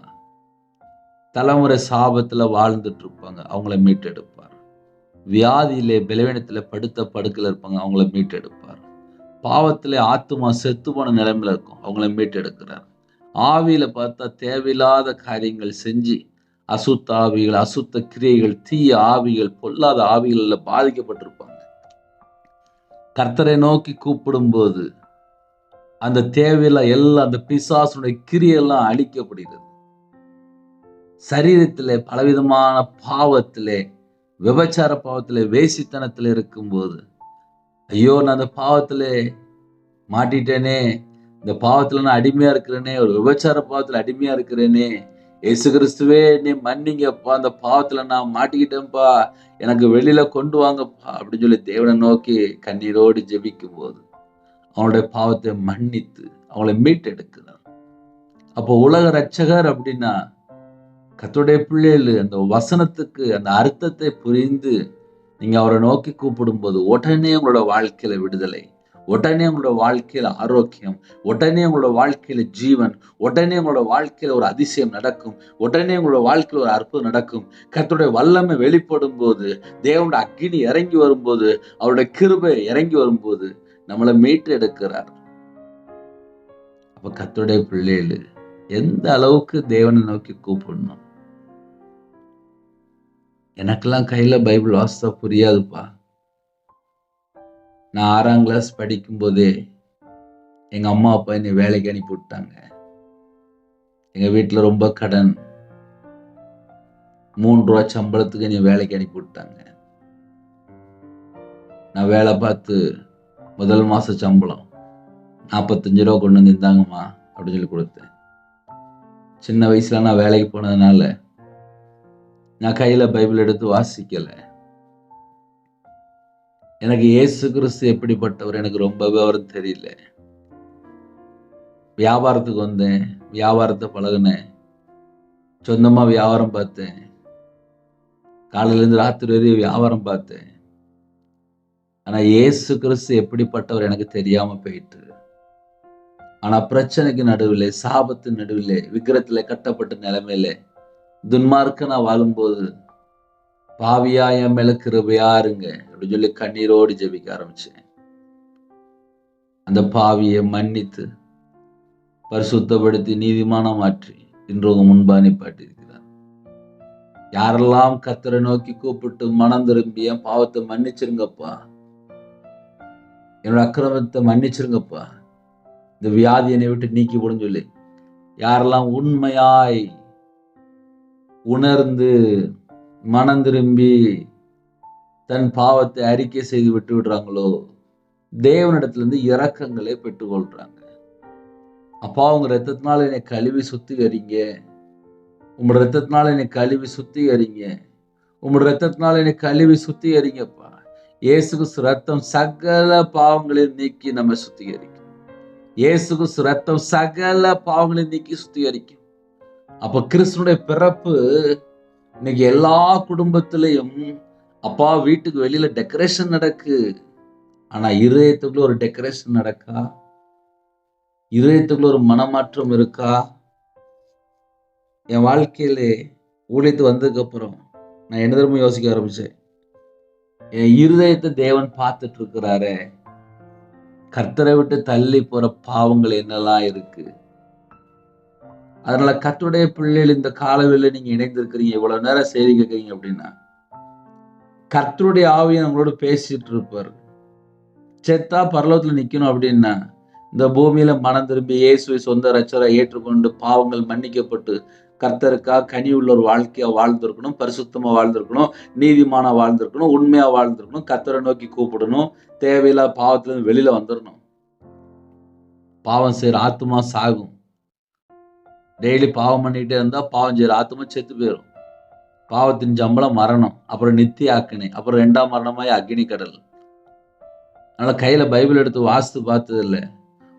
தலைமுறை சாபத்துல வாழ்ந்துட்டு இருப்பாங்க, அவங்கள மீட்டெடுப்பார். வியாதியிலே பலவீனத்துல படுத்த படுக்கையில இருப்பாங்க, அவங்கள மீட்டெடுப்பார். பாவத்திலே ஆத்துமா செத்து போன நிலைமையில இருக்கும், அவங்கள மீட்டெடுக்கிறார். ஆவியில பார்த்தா தேவையில்லாத காரியங்கள் செஞ்சு அசுத்த ஆவிகள், அசுத்த கிரியைகள், தீய ஆவிகள், பொல்லாத ஆவிகள்ல பாதிக்கப்பட்டிருப்பாங்க. கர்த்தரை நோக்கி கூப்பிடும் போது அந்த தேவையில்ல எல்லாம் அந்த பிசாசுடைய கிரியெல்லாம் அழிக்கப்படுகிறது. சரீரத்திலே பலவிதமான பாவத்திலே, விபச்சார பாவத்திலே, வேசித்தனத்திலே இருக்கும்போது, ஐயோ நான் அந்த பாவத்திலே மாட்டிட்டேனே, இந்த பாவத்துல நான் அடிமையா இருக்கிறேனே, ஒரு விபச்சார பாவத்துல அடிமையா இருக்கிறேனே, இயேசு கிறிஸ்துவே என்னை மன்னிங்கப்பா, அந்த பாவத்துல நான் மாட்டிக்கிட்டேன்ப்பா, எனக்கு வெளியில கொண்டு வாங்கப்பா அப்படின்னு சொல்லி தேவனை நோக்கி கண்ணீரோடு ஜெபிக்கும் போது அவனுடைய பாவத்தை மன்னித்து அவங்களை மீட்டெடுக்கிறார். அப்போ உலக ரட்சகர் அப்படின்னா கர்த்தருடைய பிள்ளைகள் அந்த வசனத்துக்கு அந்த அர்த்தத்தை புரிந்து நீங்க அவரை நோக்கி கூப்பிடும் போது உடனே உங்களோட வாழ்க்கையில விடுதலை, உடனே உங்களோட வாழ்க்கையில ஆரோக்கியம், உடனே உங்களோட வாழ்க்கையில ஜீவன், உடனே உங்களோட வாழ்க்கையில ஒரு அதிசயம் நடக்கும், உடனே உங்களோட வாழ்க்கையில ஒரு அற்புதம் நடக்கும். கர்த்தருடைய வல்லமை வெளிப்படும் போது, தேவனுடைய அக்கினி இறங்கி வரும்போது, அவருடைய கிருபை இறங்கி வரும்போது நம்மளை மீட்டு எடுக்கிறார். அப்ப கர்த்தருடைய பிள்ளைகள் எந்த அளவுக்கு தேவனை நோக்கி கூப்பிடணும். எனக்கெல்லாம் கையில பைபிள் வாசித்தா புரியாதுப்பா. நான் 6ஆம் கிளாஸ் படிக்கும் போதே எங்க அம்மா அப்பா என்னை வேலைக்கு அனுப்பி விட்டாங்க. எங்க வீட்டுல ரொம்ப கடன், 3 ரூபா சம்பளத்துக்கு என்னை வேலைக்கு அனுப்பி விட்டாங்க. நான் வேலை பார்த்து முதல் மாச சம்பளம் 45 ரூபா கொண்டு வந்து இருந்தாங்கம்மா அப்படின்னு சொல்லி கொடுத்தேன். சின்ன வயசுல நான் வேலைக்கு போனதுனால நான் கையில பைபிள் எடுத்து வாசிக்கல. எனக்கு இயேசு கிறிஸ்து எப்படிப்பட்டவர் எனக்கு ரொம்ப விவரம் தெரியல. வியாபாரத்துக்கு வந்தேன், வியாபாரத்தை பழகினேன், சொந்தமா வியாபாரம் பார்த்தேன், காலையில இருந்து ராத்திரி வரையும் வியாபாரம் பார்த்தேன். ஆனா இயேசு கிறிஸ்து எப்படிப்பட்டவர் எனக்கு தெரியாம போயிட்டு. ஆனா பிரச்சனைக்கு நடுவில், சாபத்தின் நடுவில், விக்கிரத்துல கட்டப்பட்ட நிலைமையில துன்மார்க்க நான் வாழும்போது பாவியா என் மேல கிருபையா இருங்க அப்படின்னு சொல்லி கண்ணீரோடு ஜெபிக்க ஆரம்பிச்சேன். அந்த பாவியை மன்னித்து பரிசுத்தப்படுத்தி நீதிமானா மாற்றி இன்று உங்க முன்பா நிப்பாட்டியிருக்கிறார். யாரெல்லாம் கர்த்தரை நோக்கி கூப்பிட்டு மனம் திரும்பி என் பாவத்தை மன்னிச்சிருங்கப்பா, என்னோட அக்கிரமத்தை மன்னிச்சிருங்கப்பா, இந்த வியாதி என்னை விட்டு நீக்கி போடுன்னு சொல்லி யாரெல்லாம் உண்மையாய் உணர்ந்து மனம் திரும்பி தன் பாவத்தை அறிக்கை செய்து விட்டு விடுறாங்களோ தேவனிடத்துல இருந்து இரக்கங்களை பெற்றுக்கொள்றாங்க. அப்பா உங்க ரத்தத்தினால என்னை கழுவி சுத்திகரிங்க, உங்களோட ரத்தத்தினால என்னை கழுவி சுத்திகரிங்க, உங்களோட ரத்தத்தினால என்னை கழுவி சுத்திகரிங்கப்பா. இயேசு கிறிஸ்து ரத்தம் சகல பாவங்களையும் நீக்கி நம்ம சுத்திகரிக்கும். இயேசு கிறிஸ்து ரத்தம் சகல பாவங்களையும் நீக்கி சுத்திகரிக்கும். அப்ப கிறிஸ்துனுடைய பிறப்பு இன்னைக்கு எல்லா குடும்பத்திலையும் அப்பா வீட்டுக்கு வெளியில டெக்கரேஷன் நடக்கு, ஆனா இருதயத்துக்குள்ள ஒரு டெக்கரேஷன் நடக்கா? இருதயத்துக்குள்ள ஒரு மனமாற்றம் இருக்கா? என் வாழ்க்கையில ஊழியத்து வந்ததுக்கு அப்புறம் நான் என்ன தெரியுமா யோசிக்க ஆரம்பிச்சேன், என் இருதயத்தை தேவன் பார்த்துட்டு இருக்கிறாரே, கர்த்தரை விட்டு தள்ளி போற பாவங்கள் என்னெல்லாம் இருக்கு. அதனால கர்த்தருடைய பிள்ளைகள் இந்த காலவெளியில நீங்க இணைந்திருக்கிறீங்க, இவ்வளவு நேரம் செய்தி கேட்கறீங்க அப்படின்னா கர்த்தருடைய ஆவியை நம்மளோட பேசிட்டு இருப்பாரு. செத்தா பரலோகத்துல நிக்கணும் அப்படின்னா இந்த பூமியில மனம் திரும்பி இயேசுவை சொந்த ரட்சகரை ஏற்றுக்கொண்டு பாவங்கள் மன்னிக்கப்பட்டு கர்த்தருக்காக கனி உள்ள ஒரு வாழ்க்கையா வாழ்ந்திருக்கணும், பரிசுத்தமா வாழ்ந்திருக்கணும், நீதிமானா வாழ்ந்திருக்கணும், உண்மையா வாழ்ந்திருக்கணும், கர்த்தரை நோக்கி கூப்பிடணும், தேவையில்லாத பாவத்துல இருந்து வெளியில வந்துடணும். பாவம் செய்யற ஆத்துமா சாகும். டெய்லி பாவம் பண்ணிட்டே இருந்தா பாவம் செய்யற ஆத்துமா செத்து போயிடும். பாவத்தின் சம்பளம் மரணம், அப்புறம் நித்திய அக்கினி, அப்புறம் 2ஆம் மரணமாய் அக்கினி கடல். அதனால கையில பைபிள் எடுத்து வாசித்து பார்த்தது இல்லை.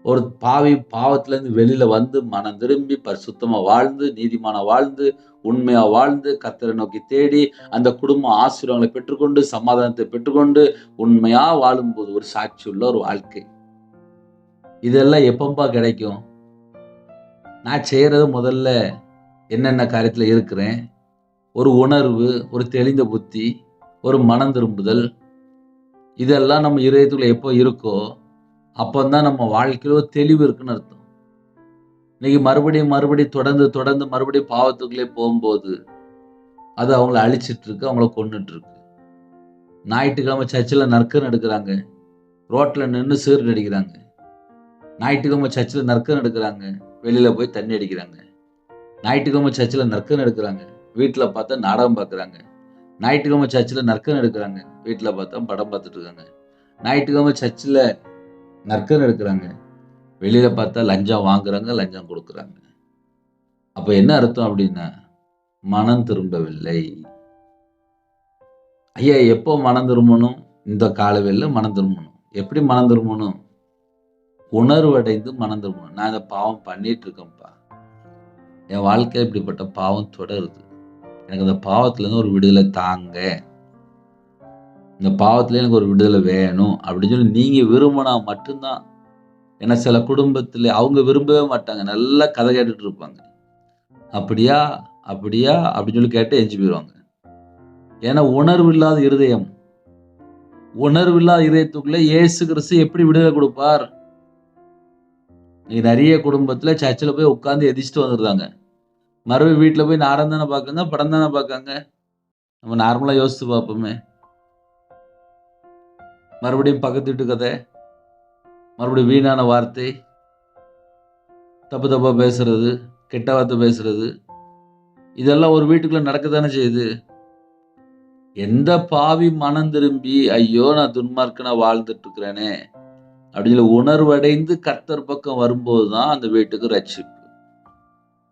ஒரு பாவி பாவத்திலேருந்து வெளியில வந்து மனம் திரும்பி பரிசுத்தமா வாழ்ந்து, நீதிமானா வாழ்ந்து, உண்மையா வாழ்ந்து, கர்த்தரை நோக்கி தேடி, அந்த குடும்ப ஆசீர்வாதங்களை பெற்றுக்கொண்டு, சமாதானத்தை பெற்றுக்கொண்டு, உண்மையா வாழும்போது ஒரு சாட்சி உள்ள ஒரு வாழ்க்கை. இதெல்லாம் எப்பப்பா கிடைக்கும்? நான் செய்யறது முதல்ல என்னென்ன காரியத்துல இருக்கிறேன், ஒரு உணர்வு, ஒரு தெளிந்த புத்தி, ஒரு மனம் திரும்புதல், இதெல்லாம் நம்ம இதயத்துக்குள்ள எப்போ இருக்கோ அப்பந்தான் நம்ம வாழ்க்கையில ஒரு தெளிவு இருக்குன்னு அர்த்தம். இன்னைக்கு மறுபடியும் தொடர்ந்து மறுபடியும் பாவத்துக்குள்ளே போகும்போது அது அவங்கள அழிச்சிட்டு இருக்கு, அவங்கள கொன்னுட்டு இருக்கு. ஞாயிற்றுக்கிழமை சர்ச்சில் நற்கன் எடுக்கிறாங்க, ரோட்ல நின்று சீர்ட் அடிக்கிறாங்க. ஞாயிற்றுக்கிழமை சர்ச்சில் நற்கன் எடுக்கிறாங்க, வெளியில போய் தண்ணி அடிக்கிறாங்க. ஞாயிற்றுக்கிழமை சர்ச்சில் நற்கன் எடுக்கிறாங்க, வீட்டில் பார்த்தா நாடகம் பார்க்குறாங்க. ஞாயிற்றுக்கிழமை சர்ச்சில் நற்கன் எடுக்கிறாங்க, வீட்டில் பார்த்தா படம் பார்த்துட்டு இருக்காங்க. ஞாயிற்றுக்கிழமை சர்ச்சில் நற்கன் எடுக்கிறாங்க, வெளியில பார்த்தா லஞ்சம் வாங்குறாங்க, லஞ்சம் கொடுக்குறாங்க. அப்ப என்ன அர்த்தம் அப்படின்னா, மனம் திரும்பவில்லை. ஐயா எப்போ மனம் திரும்பணும்? இந்த காலவெளியில மனம் திரும்பணும். எப்படி மனம் திரும்பணும்? உணர்வடைந்து மனம் திரும்பணும். நான் இந்த பாவம் பண்ணிட்டு இருக்கேன்ப்பா, என் வாழ்க்கையில் இப்படிப்பட்ட பாவம் தொடருது, எனக்கு அந்த பாவத்துல இருந்து ஒரு விடுதலை தாங்க, இந்த பாவத்துல எனக்கு ஒரு விடுதலை வேணும் அப்படின்னு சொல்லி நீங்க விரும்பினா மட்டும்தான். ஏன்னா சில குடும்பத்துல அவங்க விரும்பவே மாட்டாங்க, நல்லா கதை கேட்டுட்டு இருப்பாங்க. அப்படியா அப்படியா அப்படின்னு சொல்லி கேட்டு எஞ்சி போயிடுவாங்க. ஏன்னா உணர்வு இல்லாத இருதயம், உணர்வு இல்லாத இதயத்துக்குள்ள இயேசு கிறிஸ்து எப்படி விடுதலை கொடுப்பார்? நீ நிறைய குடும்பத்துல சர்ச்சில் போய் உட்கார்ந்து எதிர்ச்சிட்டு வந்துருந்தாங்க, மறுபடியும் வீட்டுல போய் நாடகம் தானே பார்க்காங்க, படம் தானே பார்க்காங்க. நம்ம நார்மலா யோசித்து பார்ப்போமே. மறுபடியும் பக்கத்து வீட்டு கதை, மறுபடியும் வீணான வார்த்தை, தப்பு தப்பா பேசுறது, கெட்ட வார்த்தை பேசுறது, இதெல்லாம் ஒரு வீட்டுக்குள்ள நடக்கத்தானே செய்யுது. எந்த பாவி மனம் திரும்பி ஐயோ நான் துன்மார்க்கனா வாழ்ந்துட்டு இருக்கிறேனே அப்படின்னு உணர்வடைந்து கர்த்தர் பக்கம் வரும்போதுதான் அந்த வீட்டுக்கு ரட்சிப்பு.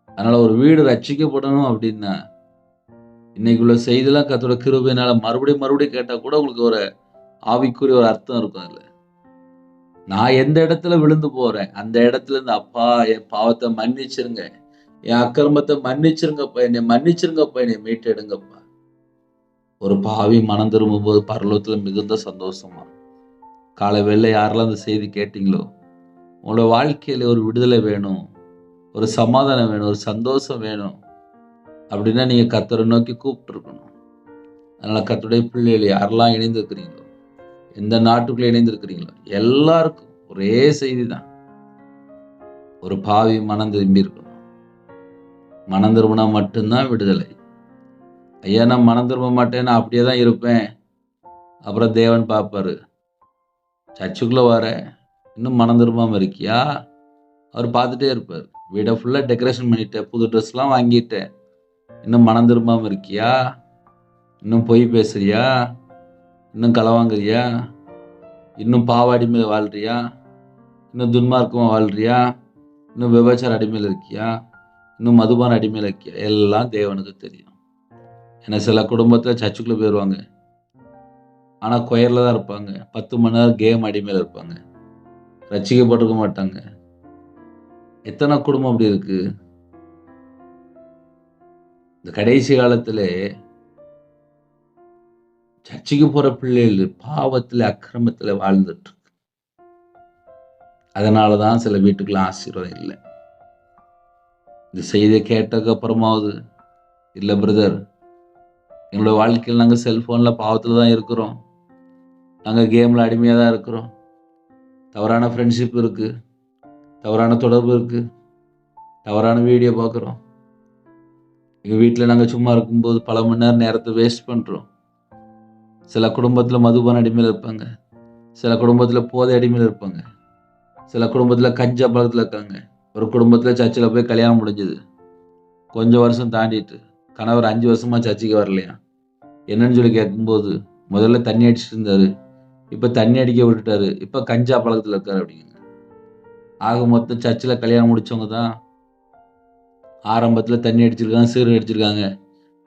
அதனால ஒரு வீடு ரட்சிக்கப்படணும் அப்படின்னா இன்னைக்குள்ள செய்திலாம் கர்த்தரோட கிருபையினால மறுபடியும் கேட்டா கூட உங்களுக்கு ஒரு ஆவிக்குரிய ஒரு அர்த்தம் இருக்கும். அதுல நான் எந்த இடத்துல விழுந்து போறேன், அந்த இடத்துல இருந்து அப்பா என் பாவத்தை மன்னிச்சிருங்க, என் அக்கிரமத்தை மன்னிச்சிருங்கப்பா, என்னை மன்னிச்சிருங்கப்பா, என்னை மீட்டெடுங்கப்பா. ஒரு பாவி மனம் திரும்பும் போது பரலோகத்துல மிகுந்த சந்தோஷமா. காலை வேளை யாரெல்லாம் அந்த செய்தி கேட்டீங்களோ, உங்களோட வாழ்க்கையில ஒரு விடுதலை வேணும், ஒரு சமாதானம் வேணும், ஒரு சந்தோஷம் வேணும் அப்படின்னா நீங்க கர்த்தரை நோக்கி கூப்பிட்டு இருக்கணும். அதனால கர்த்தருடைய பிள்ளைகள் யாரெல்லாம் இணைந்திருக்கிறீங்களோ, எந்த நாட்டுக்குள்ள இணைந்திருக்கிறீங்களோ எல்லாருக்கும் ஒரே செய்தி தான், ஒரு பாவி மனம் திரும்பி இருக்கணும். மனம் திரும்பினா மட்டும்தான் விடுதலை. ஐயா நான் மனம் திரும்ப மாட்டேன், நான் அப்படியே தான் இருப்பேன், அப்புறம் தேவன் பார்ப்பாரு. சர்ச்சுக்குள்ள வர இன்னும் மனம் திரும்பாம இருக்கியா, அவர் பார்த்துட்டே இருப்பார். வீடை ஃபுல்லா டெக்கரேஷன் பண்ணிட்டேன், புது ட்ரெஸ்லாம் வாங்கிட்டேன், இன்னும் மனம் திரும்பாம இருக்கியா, இன்னும் பொய் பேசுறியா, இன்னும் களை வாங்குறியா, இன்னும் பாவ அடிமையில் வாழ்றியா, இன்னும் துன்மார்க்கமா வாழ்றியா, இன்னும் விபச்சார அடிமையில் இருக்கியா, இன்னும் மதுபான அடிமையில் இருக்கியா, எல்லாம் தேவனுக்கு தெரியும். ஏன்னா சில குடும்பத்தில் சர்ச்சுக்குள்ளே போயிடுவாங்க, ஆனால் கொயரில் தான் இருப்பாங்க, 10 மணி நேரம் கேம் அடிமையில் இருப்பாங்க, ரட்சிக்கப்பட்டிருக்க மாட்டாங்க. எத்தனை குடும்பம் அப்படி இருக்கு? இந்த கடைசி காலத்துல சர்ச்சைக்கு போற பிள்ளைகள் பாவத்துல அக்கிரமத்துல வாழ்ந்துட்டு இருக்கு. அதனாலதான் சில வீட்டுக்குள்ள ஆசீர்வாதம் இல்லை. இந்த செய்தியை கேட்டதுக்கு அப்புறமாவது இல்ல பிரதர், எங்களோட வாழ்க்கையில் நாங்க செல்போன்ல பாவத்துல தான் இருக்கிறோம், நாங்க கேம்ல அடிமையா தான் இருக்கிறோம், தவறான ஃப்ரெண்ட்ஷிப் இருக்கு, தவறான தொடர்பு இருக்கு, தவறான வீடியோ பார்க்குறோம், எங்கள் வீட்டில் நாங்கள் சும்மா இருக்கும்போது பல மணி நேரம் நேரத்தை வேஸ்ட் பண்ணுறோம். சில குடும்பத்தில் மதுபான அடிமையில் இருப்பாங்க, சில குடும்பத்தில் போதை அடிமையில் இருப்பாங்க, சில குடும்பத்தில் கஞ்சா பழக்கத்தில் இருக்காங்க, ஒரு குடும்பத்தில் சர்ச்சில் போய் கல்யாணம் முடிஞ்சது, கொஞ்சம் வருஷம் தாண்டிட்டு கணவர் 5 வருஷமா சர்ச்சுக்கு வரலையா, என்னன்னு சொல்லி கேட்கும்போது, முதல்ல தண்ணி அடிச்சுட்டு இருந்தாரு, இப்போ தண்ணி அடிக்க விட்டுட்டாரு, இப்போ கஞ்சா பழக்கத்தில் இருக்காரு அப்படிங்க. ஆக மொத்தம் சர்ச்சில் கல்யாணம் முடிச்சவங்க தான் ஆரம்பத்தில் தண்ணி அடிச்சிருக்காங்க, சீரட் அடிச்சிருக்காங்க.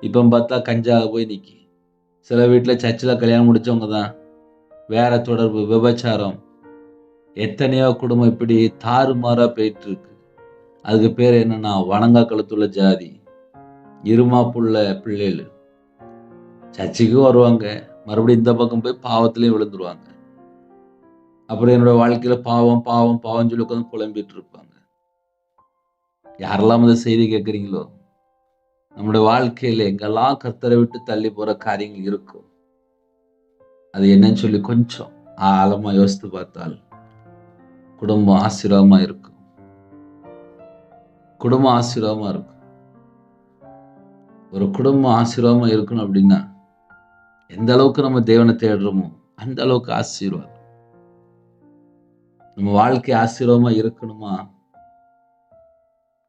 இப்போ பார்த்தா கஞ்சாக போய் நிற்கி. சில வீட்டில் சர்ச்சில் கல்யாணம் முடித்தவங்க தான் வேற தொடர்பு, விபச்சாரம், எத்தனையோ குடும்பம் இப்படி தாறுமாறாக போயிட்டு இருக்கு. அதுக்கு பேர் என்னன்னா வணங்கா கழுத்துள்ள ஜாதி, இருமாப்புள்ள பிள்ளைகள். சர்ச்சுக்கும் வருவாங்க, மறுபடியும் இந்த பக்கம் போய் பாவத்திலையும் விழுந்துருவாங்க. அப்புறம் என்னோட வாழ்க்கையில பாவம் பாவம் பாவம் சொல்லி உட்காந்து புலம்பிட்டு இருப்பாங்க. யாரெல்லாம் இந்த செய்தி கேட்குறீங்களோ, நம்முடைய வாழ்க்கையில எங்கெல்லாம் கர்த்தரை விட்டு தள்ளி போற காரியங்கள் இருக்கும், அது என்னன்னு சொல்லி கொஞ்சம் ஆழமா யோசித்து பார்த்தால் குடும்பம் ஆசீர்வாதமா இருக்கும். குடும்பம் ஆசீர்வாதமா இருக்கும். ஒரு குடும்பம் ஆசீர்வாதமா இருக்கணும் அப்படின்னா எந்த அளவுக்கு நம்ம தேவனை தேடுறோமோ அந்த அளவுக்கு ஆசீர்வாதம். நம்ம வாழ்க்கை ஆசீர்வாதமா இருக்கணுமா,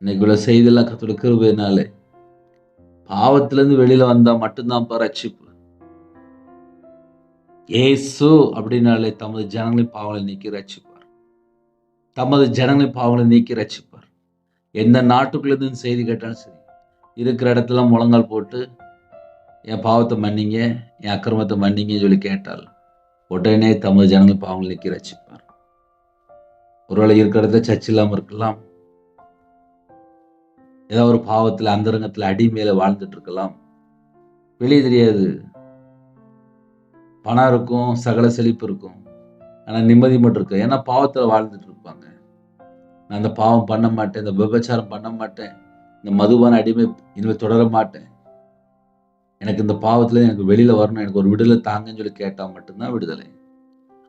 இன்னைக்கு உள்ள செய்தியெல்லாம் கர்த்தருடைய கிருபையினாலே பாவத்திலிருந்து வெளியில வந்தா மட்டும்தான் ரட்சிப்பு. இயேசு அப்படின்னாலே தமது ஜனங்களின் பாவங்களை நீக்கி ரட்சிப்பார். தமது ஜனங்களின் பாவங்களை நீக்கி ரட்சிப்பார். எந்த நாட்டுக்குள்ள இருந்து செய்தி கேட்டாலும் சரி, இருக்கிற இடத்துல முழங்கால் போட்டு என் பாவத்தை மன்னிங்க, என் அக்கிரமத்தை மன்னிங்கன்னு சொல்லி கேட்டால் உடனே தமது ஜனங்களின் பாவங்களை நீக்கி ரட்சிப்பார். ஒருவேளை இருக்கிற இடத்துல சர்ச் இல்லாமல் இருக்கலாம், ஏதாவது ஒரு பாவத்தில் அந்தரங்கத்தில் அடிமையில வாழ்ந்துட்டு இருக்கலாம், வெளியே தெரியாது. பணம் இருக்கும், சகல செழிப்பு இருக்கும், ஆனால் நிம்மதி மட்டும் இருக்கு. ஏன்னா பாவத்தில் வாழ்ந்துட்டு இருப்பாங்க. நான் அந்த பாவம் பண்ண மாட்டேன், இந்த விபச்சாரம் பண்ண மாட்டேன், இந்த மதுபான அடிமை இனிமேல் தொடர மாட்டேன், எனக்கு இந்த பாவத்தில் எனக்கு வெளியில வரணும், எனக்கு ஒரு விடுதலை தாங்கன்னு சொல்லி கேட்டால் மட்டும்தான் விடுதலை.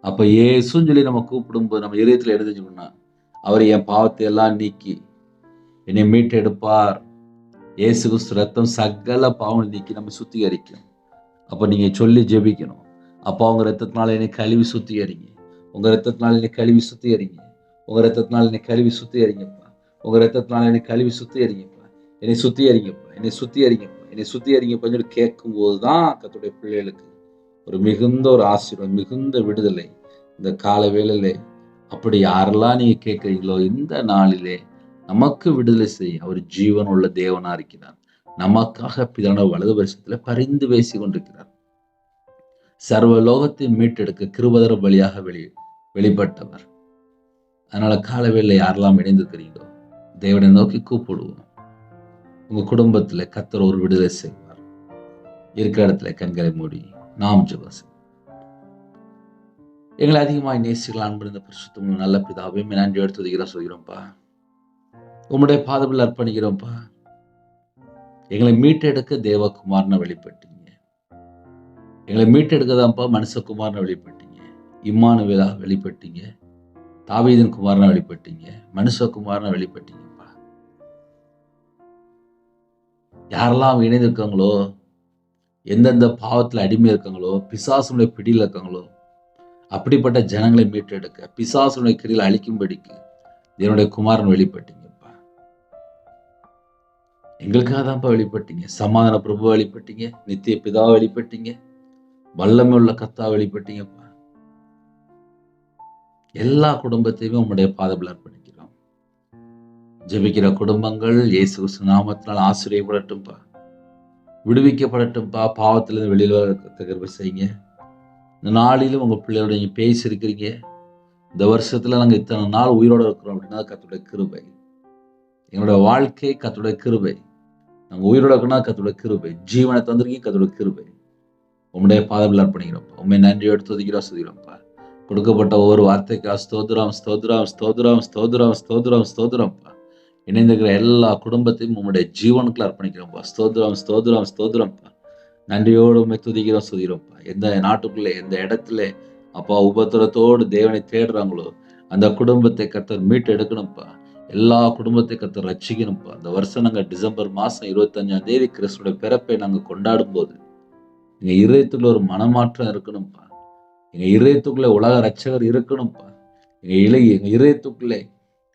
அப்போ இயேசுன்னு சொல்லி நம்ம கூப்பிடும்போது நம்ம இதயத்தில் எடுத்துக்கணும்னா, அவர் என் பாவத்தை எல்லாம் நீக்கி என்னை மீட்டு எடுப்பார். இயேசு கிறிஸ்து ரத்தம் சகல பாவம் நீக்கி நம்ம சுத்திகரிக்கும். அப்போ நீங்க சொல்லி ஜெபிக்கணும், அப்போ உங்க ரத்தத்தினால என்னை கழுவி சுத்திகரிங்க, உங்க ரத்தத்தினால என்னை கழுவி சுத்திகரிங்க, உங்க ரத்தத்தினால என்னை கழுவி சுத்திகரிங்கப்பா, உங்க ரத்தத்தினால என்னை கழுவி சுத்திகரிங்கப்பா, என்னை சுத்திகரிங்கப்பா, என்னை சுத்திகரிங்கப்பா, என்னை சுத்திகரிங்கப்பான்னு சொல்லி கேட்கும்போது தான் கர்த்தருடைய பிள்ளைகளுக்கு ஒரு மிகுந்த ஒரு ஆசீர்வாதம், மிகுந்த விடுதலை இந்த கால வேளையிலே. அப்படி யாரெல்லாம் நீங்க கேட்குறீங்களோ இந்த நாளிலே நமக்கு விடுதலை செய்ய அவர் ஜீவன் உள்ள தேவனா இருக்கிறார். நமக்காக பிதான வலது வருஷத்துல பரிந்து பேசி கொண்டிருக்கிறார். சர்வ லோகத்தை மீட்டெடுக்க கிருபதர பலியாக வெளிப்பட்டவர். அதனால காலவேளை யாரெல்லாம் இணைந்திருக்கிறீங்களோ தேவனை நோக்கி கூப்பிடுவோம். உங்க குடும்பத்துல கர்த்தர் ஒரு விடுதலை செய்வார். இருக்கிற இடத்துல கண்களை மூடி நாம் ஜெபம் செய்வோம். எங்களை அதிகமாய் நேசிகள் அன்பு பரிசுத்தம் நல்ல பிதாவே, நன்றி எடுத்து சொல்கிறோம்ப்பா. உம்முடைய பாதத்தில் அர்ப்பணிக்கிறோம்ப்பா. எங்களை மீட்டெடுக்க தேவகுமாரனை வெளிப்பட்டீங்க. எங்களை மீட்டெடுக்கதான்ப்பா மனுஷகுமாரனை வெளிப்பட்டீங்க. இம்மானுவேலா வெளிப்பட்டீங்க. தாவீதின் குமாரனை வெளிப்பட்டீங்க. மனுஷகுமாரனை வெளிப்பட்டீங்கப்பா. யாரெல்லாம் இணைந்திருக்காங்களோ, எந்தெந்த பாவத்தில் அடிமை இருக்காங்களோ, பிசாசுடைய பிடியில் இருக்காங்களோ, அப்படிப்பட்ட ஜனங்களை மீட்டெடுக்க பிசாசுடைய கிரியில் அழிக்கும்படிக்கு என்னுடைய குமாரன் வெளிப்பட்டீங்கப்பா. எங்களுக்காக தான்ப்பா வெளிப்பட்டீங்க. சமாதான பிரபு வெளிப்பட்டீங்க, நித்திய பிதா வெளிப்பட்டீங்க, வல்லமை உள்ள கர்த்தா வெளிப்பட்டீங்கப்பா. எல்லா குடும்பத்தையுமே உம்முடைய பாதத்தில் அர்ப்பணிக்கிறோம். ஜெபிக்கிற குடும்பங்கள் இயேசு கிறிஸ்து நாமத்தினால் ஆசீர்வதிக்கப்படட்டும்பா, விடுவிக்கப்படட்டும்பா. பாவத்திலிருந்து வெளியில் வர கிருபை செய்யுங்க. இந்த நாளிலும் உங்க பிள்ளையோட நீங்க பேசியிருக்கிறீங்க. இந்த வருஷத்துல நாங்க இத்தனை நாள் உயிரோட இருக்கிறோம் அப்படின்னா கர்த்தருடைய கிருபை. எங்களோட வாழ்க்கை கர்த்தருடைய கிருபை. நாங்க உயிரோட இருக்கணும் கர்த்தருடைய கிருபை. ஜீவனை தந்திருக்கீங்க கர்த்தருடைய கிருபை. உம்முடைய பாதத்தில் அர்ப்பணிக்கிறோம்ப்பா. உண்மை நன்றியோடு துதிக்கிறோம்ப்பா. கொடுக்கப்பட்ட ஒவ்வொரு வார்த்தைக்கா ஸ்தோத்திரம் ஸ்தோத்திரம் ஸ்தோத்திரம் ஸ்தோத்திரம் ஸ்தோத்திரம் ஸ்தோத்திரம்ப்பா. இணைந்திருக்கிற எல்லா குடும்பத்தையும் உம்முடைய ஜீவனுக்குள்ள அர்ப்பணிக்கிறோம்ப்பா. ஸ்தோத்திரம் ஸ்தோத்திரம் ஸ்தோத்திரம்ப்பா. நன்றியோடு உண்மை துதிக்கிறோம் ஸ்தோத்திரம்ப்பா. எந்த நாட்டுக்குள்ள எந்த இடத்துல அப்பா உபத்திரத்தோடு தேவனை தேடுறாங்களோ அந்த குடும்பத்தை கர்த்தர் மீட்டு எடுக்கணும்ப்பா. எல்லா குடும்பத்தை கர்த்தர் ரட்சிக்கணும்ப்பா. இந்த வருஷம் நாங்கள் டிசம்பர் மாதம் 25ஆம் தேதி கிறிஸ்துவோட பிறப்பை நாங்கள் கொண்டாடும் போது எங்க இதயத்துக்குள்ள ஒரு மனமாற்றம் இருக்கணும்ப்பா. எங்க இதயத்துக்குள்ள உலக ரட்சகர் இருக்கணும்ப்பா. எங்க இதயத்துக்குள்ளே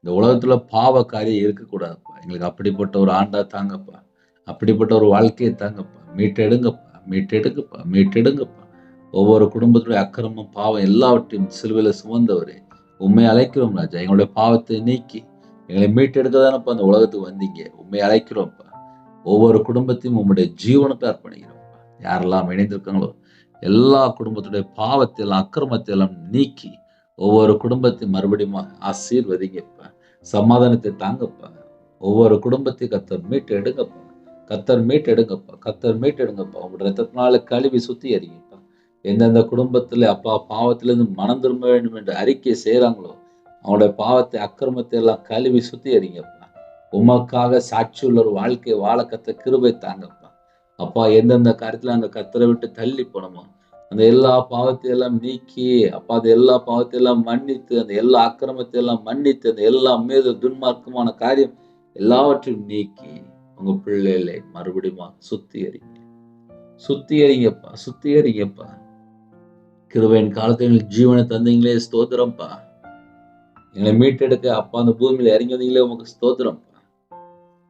இந்த உலகத்துல பாவ காரியம் இருக்கக்கூடாதுப்பா. எங்களுக்கு அப்படிப்பட்ட ஒரு ஆண்டா தாங்கப்பா. அப்படிப்பட்ட ஒரு வாழ்க்கையை தாங்கப்பா. மீட்டெடுங்கப்பா, மீட்டெடுங்கப்பா, மீட்டெடுங்கப்பா. ஒவ்வொரு குடும்பத்துடைய அக்கிரமம், பாவம் எல்லாவற்றையும் சிலுவையில சுமந்தவரே, உம்மை அழைக்கிறோம் ராஜா. எங்களுடைய பாவத்தை நீக்கி எங்களை மீட்டெடுக்க தானப்பா அந்த உலகத்துக்கு வந்தீங்க. உம்மை அழைக்கிறோம்ப்பா. ஒவ்வொரு குடும்பத்தையும் உம்முடைய ஜீவனுக்கு அர்ப்பணிக்கிறோம்ப்பா. யாரெல்லாம் இணைந்திருக்காங்களோ எல்லா குடும்பத்துடைய பாவத்தை எல்லாம், அக்கிரமத்தை எல்லாம் நீக்கி ஒவ்வொரு குடும்பத்தையும் மறுபடியும் ஆசீர்வதிங்கப்பா. சமாதானத்தை தாங்கப்பா. ஒவ்வொரு குடும்பத்தையும் கர்த்தர் மீட்டு எடுங்கப்பா. கர்த்தர் மீட்டு எடுங்கப்பா. கர்த்தர் மீட்டு எடுங்கப்பா. உங்களுடைய ரத்தத்தினால கழுவி சுத்திகரிங்கப்பா. எந்தெந்த குடும்பத்துல அப்பா பாவத்திலிருந்து மனம் திரும்ப வேண்டும் என்று அறிக்கை செய்றாங்களோ, அவங்களுடைய பாவத்தை, அக்கிரமத்தை எல்லாம் கழுவி சுத்திகரிங்கப்பா. உமக்காக சாட்சியுள்ள ஒரு வாழ்க்கையை வாழ கர்த்தர் கிருபை தாங்கப்பா. அப்பா எந்தெந்த காரியத்துல நாங்க கர்த்தரை விட்டு தள்ளி போனோமோ, அந்த எல்லா பாவத்தை எல்லாம் நீக்கி, அப்பா அந்த எல்லா பாவத்தை எல்லாம் மன்னித்து, அந்த எல்லா அக்கிரமத்தை எல்லாம் மன்னித்து, அந்த எல்லா மீது துன்மார்க்கமான காரியம் எல்லாவற்றையும் நீக்கி, உங்க பிள்ளைகளை மறுபடியும் சுத்திகரிங்க. சுத்திகரிங்கப்பா, சுத்திகரிங்கப்பா. கிருபையின் காலத்தில் எங்களுக்கு ஜீவனை தந்தீங்களே ஸ்தோத்திரம்ப்பா. எங்களை மீட்டெடுக்க அப்பா அந்த பூமியில இறங்கி வந்தீங்களே உமக்கு ஸ்தோத்திரம்ப்பா.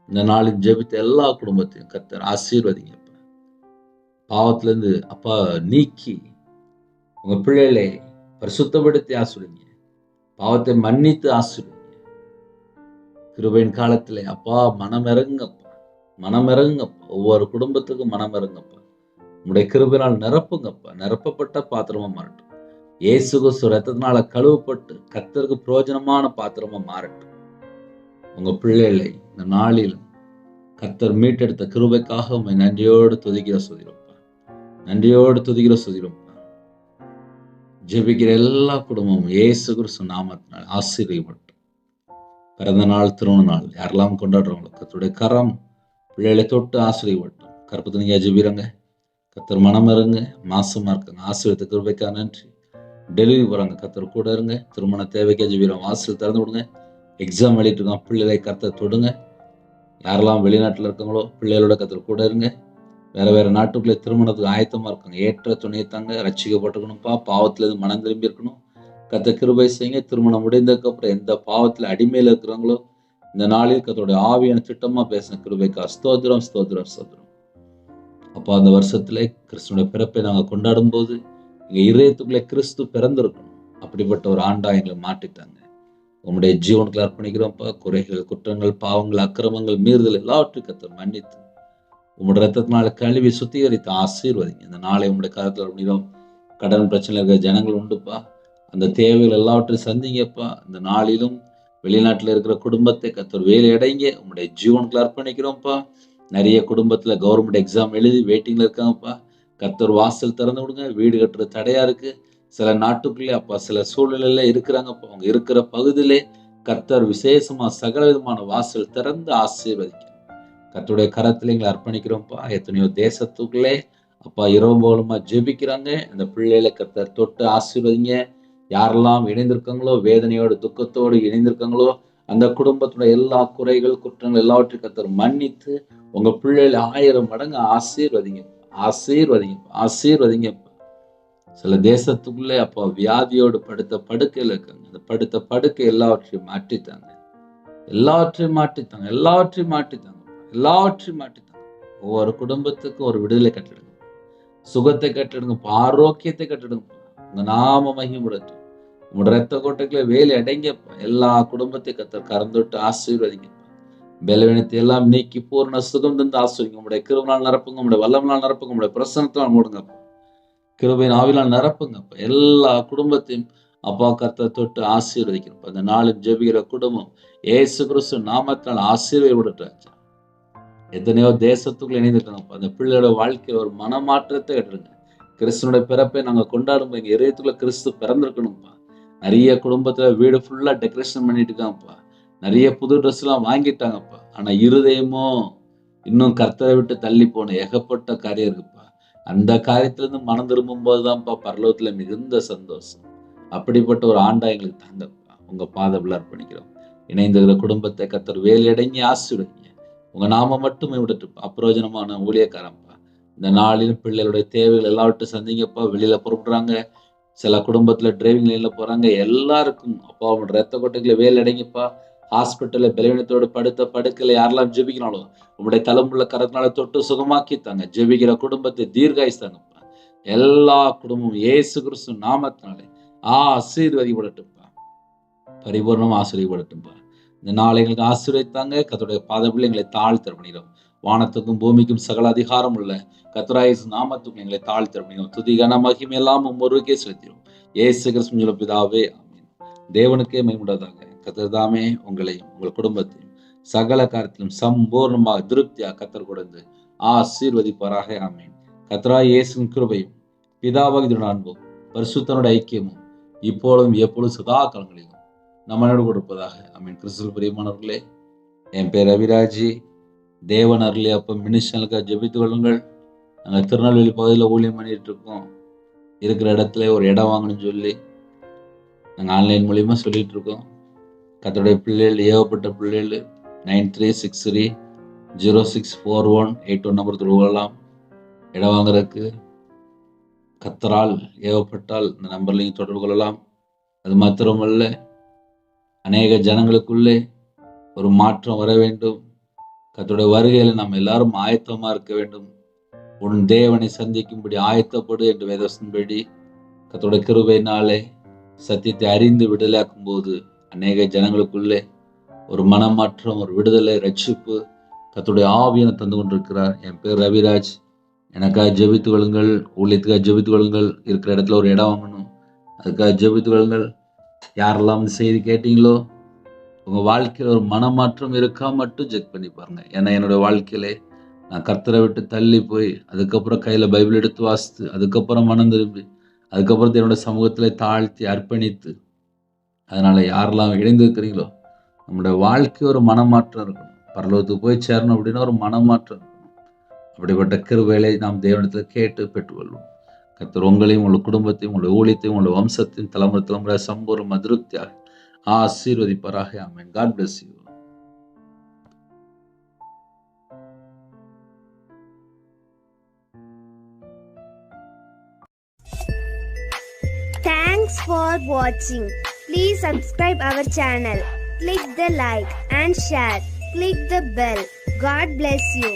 இந்த நாளில் ஜெபித்த எல்லா குடும்பத்தையும் கர்த்தர் ஆசீர்வதிங்கப்பா. பாவத்திலிருந்து அப்பா நீக்கி உங்க பிள்ளைகளை பரிசுத்தப்படுத்தி ஆசீர்வதிங்க. பாவத்தை மன்னித்து ஆசீர்வதிங்க. கிருபையின் காலத்திலே அப்பா மனம் இறங்குங்கப்பா. மனம் இறங்குங்கப்பா. ஒவ்வொரு குடும்பத்துக்கும் மனம் இறங்குங்கப்பா. உம்முடைய கிருபையினால் நிரப்புங்கப்பா. நிரப்பப்பட்ட பாத்திரமா மாறட்டும். இயேசு கிறிஸ்து ரத்தத்தினால கழுவப்பட்டு கர்த்தருக்கு பிரயோஜனமான பாத்திரமா மாறட்டும். உங்க பிள்ளைகளை இந்த நாளில் கர்த்தர் மீட்டெடுத்த கிருபைக்காக உம்மை நன்றியோடு துதிக்கிற சொல்கிறோம்ப்பா. நன்றியோடு துதிக்கிற சொல்கிறோம்ப்பா. ஜெபிக்கிற எல்லா குடும்பமும் இயேசு கிறிஸ்து நாமத்தினால் ஆசீர்வதிக்கப்படும். பிறந்த நாள், திருமண நாள் யாரெல்லாம் கொண்டாடுறவங்களோ கர்த்தருடைய கரம் பிள்ளைகளை தொட்டு ஆசீர்வதிக்கப்படும். கற்பத்தை நீங்க ஜெபிக்கிறங்க. கர்த்தர் மனம் இருங்க. மாசமா இருக்காங்க. ஆசீர்வதித்த கிருபைக்காக நன்றி. டெலிவரி போறாங்க. கர்த்தர் கூட இருங்க. திருமண தேவைக்காக ஜெபிக்கிறோம். வாசல் திறந்து விடுங்க. எக்ஸாம் எழுதிட்டு இருக்காங்க. பிள்ளைகளை கர்த்தர் தொடுங்க. யாரெல்லாம் வெளிநாட்டில் இருக்காங்களோ பிள்ளைகளோட கர்த்தர் கூட இருங்க. வேற நாட்டுக்குள்ளே திருமணத்துக்கு ஆயத்தமா இருக்காங்க. ஏற்ற துணையை தாங்க. ரட்சிக்கப்பட்டிருக்கணும்ப்பா. பாவத்திலிருந்து மனம் திரும்பி இருக்கணும். கர்த்தர் கிருபை செய்யுங்க. திருமணம் முடிந்ததுக்கு அப்புறம் எந்த பாவத்துல அடிமையில இருக்கிறாங்களோ இந்த நாளில் கர்த்தருடைய ஆவியான திட்டமா பேசின கிருபைக்கா ஸ்தோத்திரம், ஸ்தோத்திரம், ஸ்தோத்திரம். அப்போ அந்த வருஷத்துல கிறிஸ்துவனுடைய பிறப்பை நாங்க கொண்டாடும் போது எங்க இதயத்துக்குள்ளே கிறிஸ்து பிறந்திருக்கணும். அப்படிப்பட்ட ஒரு ஆண்டா எங்களை மாற்றிட்டாங்க. உம்முடைய ஜீவனுக்கு அர்ப்பணிக்கிறோம்ப்பா. குறைகள், குற்றங்கள், பாவங்கள், அக்கிரமங்கள், மீறுதல் எல்லாவற்றையும் கர்த்தர் மன்னித்து உம்முடைய ரத்தத்தினால கழுவி சுத்திகரித்து ஆசீர்வதிங்க. இந்த நாளை உம்முடைய கருத்தில் அர்ப்பணிக்கிறோம். கடன் பிரச்சனை இருக்கிற ஜனங்கள் உண்டுப்பா. அந்த தேவைகள் எல்லாவற்றையும் சந்திங்கப்பா. இந்த நாளிலும் வெளிநாட்டில் இருக்கிற குடும்பத்தை கர்த்தர் வேலை அடைங்க. உம்முடைய ஜீவனுக்கு அர்ப்பணிக்கிறோம்ப்பா. நிறைய குடும்பத்துல கவர்மெண்ட் எக்ஸாம் எழுதி வெயிட்டிங்ல இருக்காங்கப்பா. கர்த்தர் வாசல் திறந்து விடுங்க. வீடு கட்டுறது தடையா இருக்கு. சில நாட்டுக்குள்ளே அப்பா சில சூழ்நிலையில இருக்கிறாங்கப்பா. அவங்க இருக்கிற பகுதியிலே கர்த்தர் விசேஷமா சகல விதமான வாசல் திறந்து ஆசீர்வதிக்க கர்த்தருடைய கரத்துல எங்களை அர்ப்பணிக்கிறோம்ப்பா. எத்தனையோ தேசத்துக்குள்ளே அப்பா இரவு மூலமா ஜெபிக்கிறாங்க. அந்த பிள்ளைகளை கர்த்தர் தொட்டு ஆசீர்வதிங்க. யாரெல்லாம் இணைந்திருக்காங்களோ வேதனையோடு துக்கத்தோடு இணைந்திருக்காங்களோ அந்த குடும்பத்தோட எல்லா குறைகள், குற்றங்கள் எல்லாவற்றையும் கர்த்தர் மன்னித்து உங்க பிள்ளைகளை 1000 மடங்கு ஆசீர்வதிங்க, ஆசீர்வதிங்க, ஆசீர்வதிங்க. சில தேசத்துக்குள்ளே அப்பா வியாதியோடு படுத்த படுக்கையில் இருக்காங்க. அந்த படுத்த படுக்கை எல்லாவற்றையும் மாற்றித்தாங்க. எல்லாவற்றையும் மாற்றித்தாங்க. எல்லாவற்றையும் மாற்றித்தாங்க. எல்லாவற்றையும் மாற்றித்தாங்க. ஒவ்வொரு குடும்பத்துக்கும் ஒரு விடுதலை கட்டிடுங்க. சுகத்தை கட்டிடுங்க. ஆரோக்கியத்தை கட்டிடுங்க. உங்க நாம மகிமைப்படட்டும். உங்களோட ரத்த கோட்டைக்குள்ள வேலை அடைங்கப்பா. எல்லா குடும்பத்தை கர்த்தர் கரந்தொட்டு ஆசீர்வதிங்கப்பா. பலவீனத்தை எல்லாம் நீக்கி பூர்ண சுகம் தந்து ஆசீர்வதிங்க. உங்களுடைய கிருபையினால் நிரப்புங்க. உங்களுடைய வல்லமையினால் நிரப்புங்க. உங்களுடைய பிரசன்னத்தால் மூடுங்கப்பா. கிருபையின் ஆவியினால் நிரப்புங்கப்பா. எல்லா குடும்பத்தையும் அப்பா கர்த்தர் தொட்டு ஆசீர்வதிக்கணும்ப்பா. இந்த நாளில் ஜெபிக்கிற குடும்பம் இயேசு கிறிஸ்து நாமத்தால் ஆசீர்வதிக்கப்படட்டும். எத்தனையோ தேசத்துக்குள்ள இணைந்திருக்காங்கப்பா. அந்த பிள்ளையோட வாழ்க்கையில ஒரு மனமாற்றத்தை கட்டுருங்க. கிறிஸ்துவனுடைய பிறப்பை நாங்க கொண்டாடும்போது எங்க இதயத்துக்குள்ள கிறிஸ்து பிறந்திருக்கணும்ப்பா. நிறைய குடும்பத்துல வீடு ஃபுல்லா டெக்கரேஷன் பண்ணிட்டு இருக்காங்கப்பா. நிறைய புது ட்ரெஸ் எல்லாம் வாங்கிட்டாங்கப்பா. ஆனா இருதயமோ இன்னும் கர்த்தரை விட்டு தள்ளி போன ஏகப்பட்ட காரியம் இருக்குப்பா. அந்த காரியத்திலிருந்து மனம் திரும்பும் போதுதான்ப்பா பரலோகத்துல மிகுந்த சந்தோஷம். அப்படிப்பட்ட ஒரு ஆண்டா எங்களுக்கு தாங்கப்பா. உங்க பாதத்தில் அர்ப்பணிக்கிறோம். இணைந்திருக்கிற குடும்பத்தை கர்த்தர் வேலையடங்கி ஆசீர்வதிங்க. உங்க நாம மட்டுமே விடட்டு அப்பிரயோஜனமான ஊழியக்காரன்ப்பா. இந்த நாளிலும் பிள்ளைகளுடைய தேவைகள் எல்லாவற்றையும் சந்திங்கப்பா. வெளியில புறப்படுறாங்க. சில குடும்பத்துல டிரைவிங் லைன்ல போறாங்க. எல்லாருக்கும் அப்பா அவங்களோட ரத்த கொட்டைகளை வேலை அடைங்கப்பா. ஹாஸ்பிட்டல்ல பலவீனத்தோடு படுத்த படுக்கையில யாரெல்லாம் ஜெபிக்கிறாங்களோ உங்களுடைய தலைமுள்ள கரத்தினால தொட்டு சுகமாக்கி தாங்க. ஜெபிக்கிற குடும்பத்தை தீர்காயுசு தாங்கப்பா. எல்லா குடும்பமும் இயேசு கிறிஸ்து நாமத்தினாலே ஆசீர்வதிக்கப்படட்டும்ப்பா. பரிபூர்ணமா ஆசீர்வதிக்கப்படட்டும்ப்பா. இந்த நாளை எங்களுக்கு ஆசீர்வதித்தாங்க. கர்த்தருடைய பாதத்தில் எங்களை தாழ்த்தரப்பணிடும். வானத்துக்கும் பூமிக்கும் சகல அதிகாரம் உள்ள கர்த்தராகிய இயேசு நாமத்துக்கும் எங்களை தாழ்த்தரப்பணிடும். துதி கன மகிமை எல்லாம் ஒருவருக்கே செலுத்திடும். இயேசு கிறிஸ்து பிதாவே ஆமென். தேவனுக்கே மகிமையுண்டாதாக. கர்த்தர் தாமே உங்களையும் உங்கள் குடும்பத்தையும் சகல காரியத்திலும் சம்பூர்ணமாக திருப்தியாக கர்த்தர் கொடுத்து ஆசீர்வதிப்பாராக. ஆமென். கர்த்தராகிய இயேசுவின் கிருபையும் பிதாவாகிய அன்பும் பரிசுத்தனுடைய ஐக்கியமும் இப்பொழுதும் எப்பொழுதும் சதா காலங்களிலும் நம்மளோடு கொடுப்பதாக. ஆமென். கிறிஸ்துவில் பிரியமானவர்களே, என் பேர் ரவிராஜி. தேவன் அருளி அப்போ மினிஸ்டனுக்காக ஜெபித்து கொள்ளுங்கள். நாங்கள் திருநெல்வேலி பகுதியில் ஊழியம் பண்ணிட்டு இருக்கோம். இருக்கிற இடத்துல ஒரு இடம் வாங்கணும்னு சொல்லி நாங்கள் ஆன்லைன் மூலியமாக சொல்லிட்டு இருக்கோம். கர்த்தருடைய பிள்ளைகள், ஏவப்பட்ட பிள்ளைகள் 9363064181 நம்பர் தொடரலாம். இடம் வாங்குறதுக்கு கர்த்தரால் ஏவப்பட்டால் இந்த நம்பர்லையும் தொடர்பு கொள்ளலாம். அது மாத்திரமல்ல, அநேக ஜனங்களுக்குள்ளே ஒரு மாற்றம் வர வேண்டும். கர்த்தருடைய வருகையில் நாம் எல்லாரும் ஆயத்தமாக இருக்க வேண்டும். உன் தேவனை சந்திக்கும்படி ஆயத்தப்படு என்று வேதவசனப்படி கர்த்தருடைய கிருபையினாலே சத்தியத்தை அறிந்து விடுதலையாக்கும் போது அநேக ஜனங்களுக்குள்ளே ஒரு மனமாற்றம், ஒரு விடுதலை, ரட்சிப்பு கர்த்தருடைய ஆவியனை தந்து கொண்டிருக்கிறார். என் பேர் ரவிராஜ். எனக்காக ஜெபித்து கொள்ளுங்கள். ஊழியத்துக்காக ஜெபித்து கொள்ளுங்கள். இருக்கிற இடத்துல ஒரு இடம் வாங்கணும், அதுக்காக ஜெபித்து கொள்ளுங்கள். யாரெல்லாம் இந்த செய்தி கேட்டீங்களோ உங்கள் வாழ்க்கையில் ஒரு மனமாற்றம் இருக்கா மட்டும் செக் பண்ணி பாருங்க. ஏன்னா என்னோடய வாழ்க்கையிலே நான் கர்த்தரை விட்டு தள்ளி போய் அதுக்கப்புறம் கையில் பைபிள் எடுத்து வாசித்து அதுக்கப்புறம் மனம் திரும்பி அதுக்கப்புறம் என்னோட சமூகத்தில் தாழ்த்தி அர்ப்பணித்து, அதனால் யாரெல்லாம் இணைந்திருக்கிறீங்களோ நம்முடைய வாழ்க்கை ஒரு மனமாற்றம் இருக்கணும். பரலோகத்துக்கு போய் சேரணும் அப்படின்னா ஒரு மனமாற்றம் இருக்கணும். அப்படிப்பட்ட கிருபைகளை நாம் தேவனிடத்தில் கேட்டு பெற்றுக்கொள்வோம். கர்த்தர் உங்களையும் உங்கள் குடும்பத்தையும் உங்களுடைய ஊழியத்தையும் உங்களுடைய வம்சத்தையும் தலைமுறை தலைமுறை சம்பூர்ண திருப்தியாக ஆசீர்வதிப்பாராக. ஆமென். God bless you. Thanks for watching. Please subscribe our channel. Click the like and share. Click the bell. God bless you.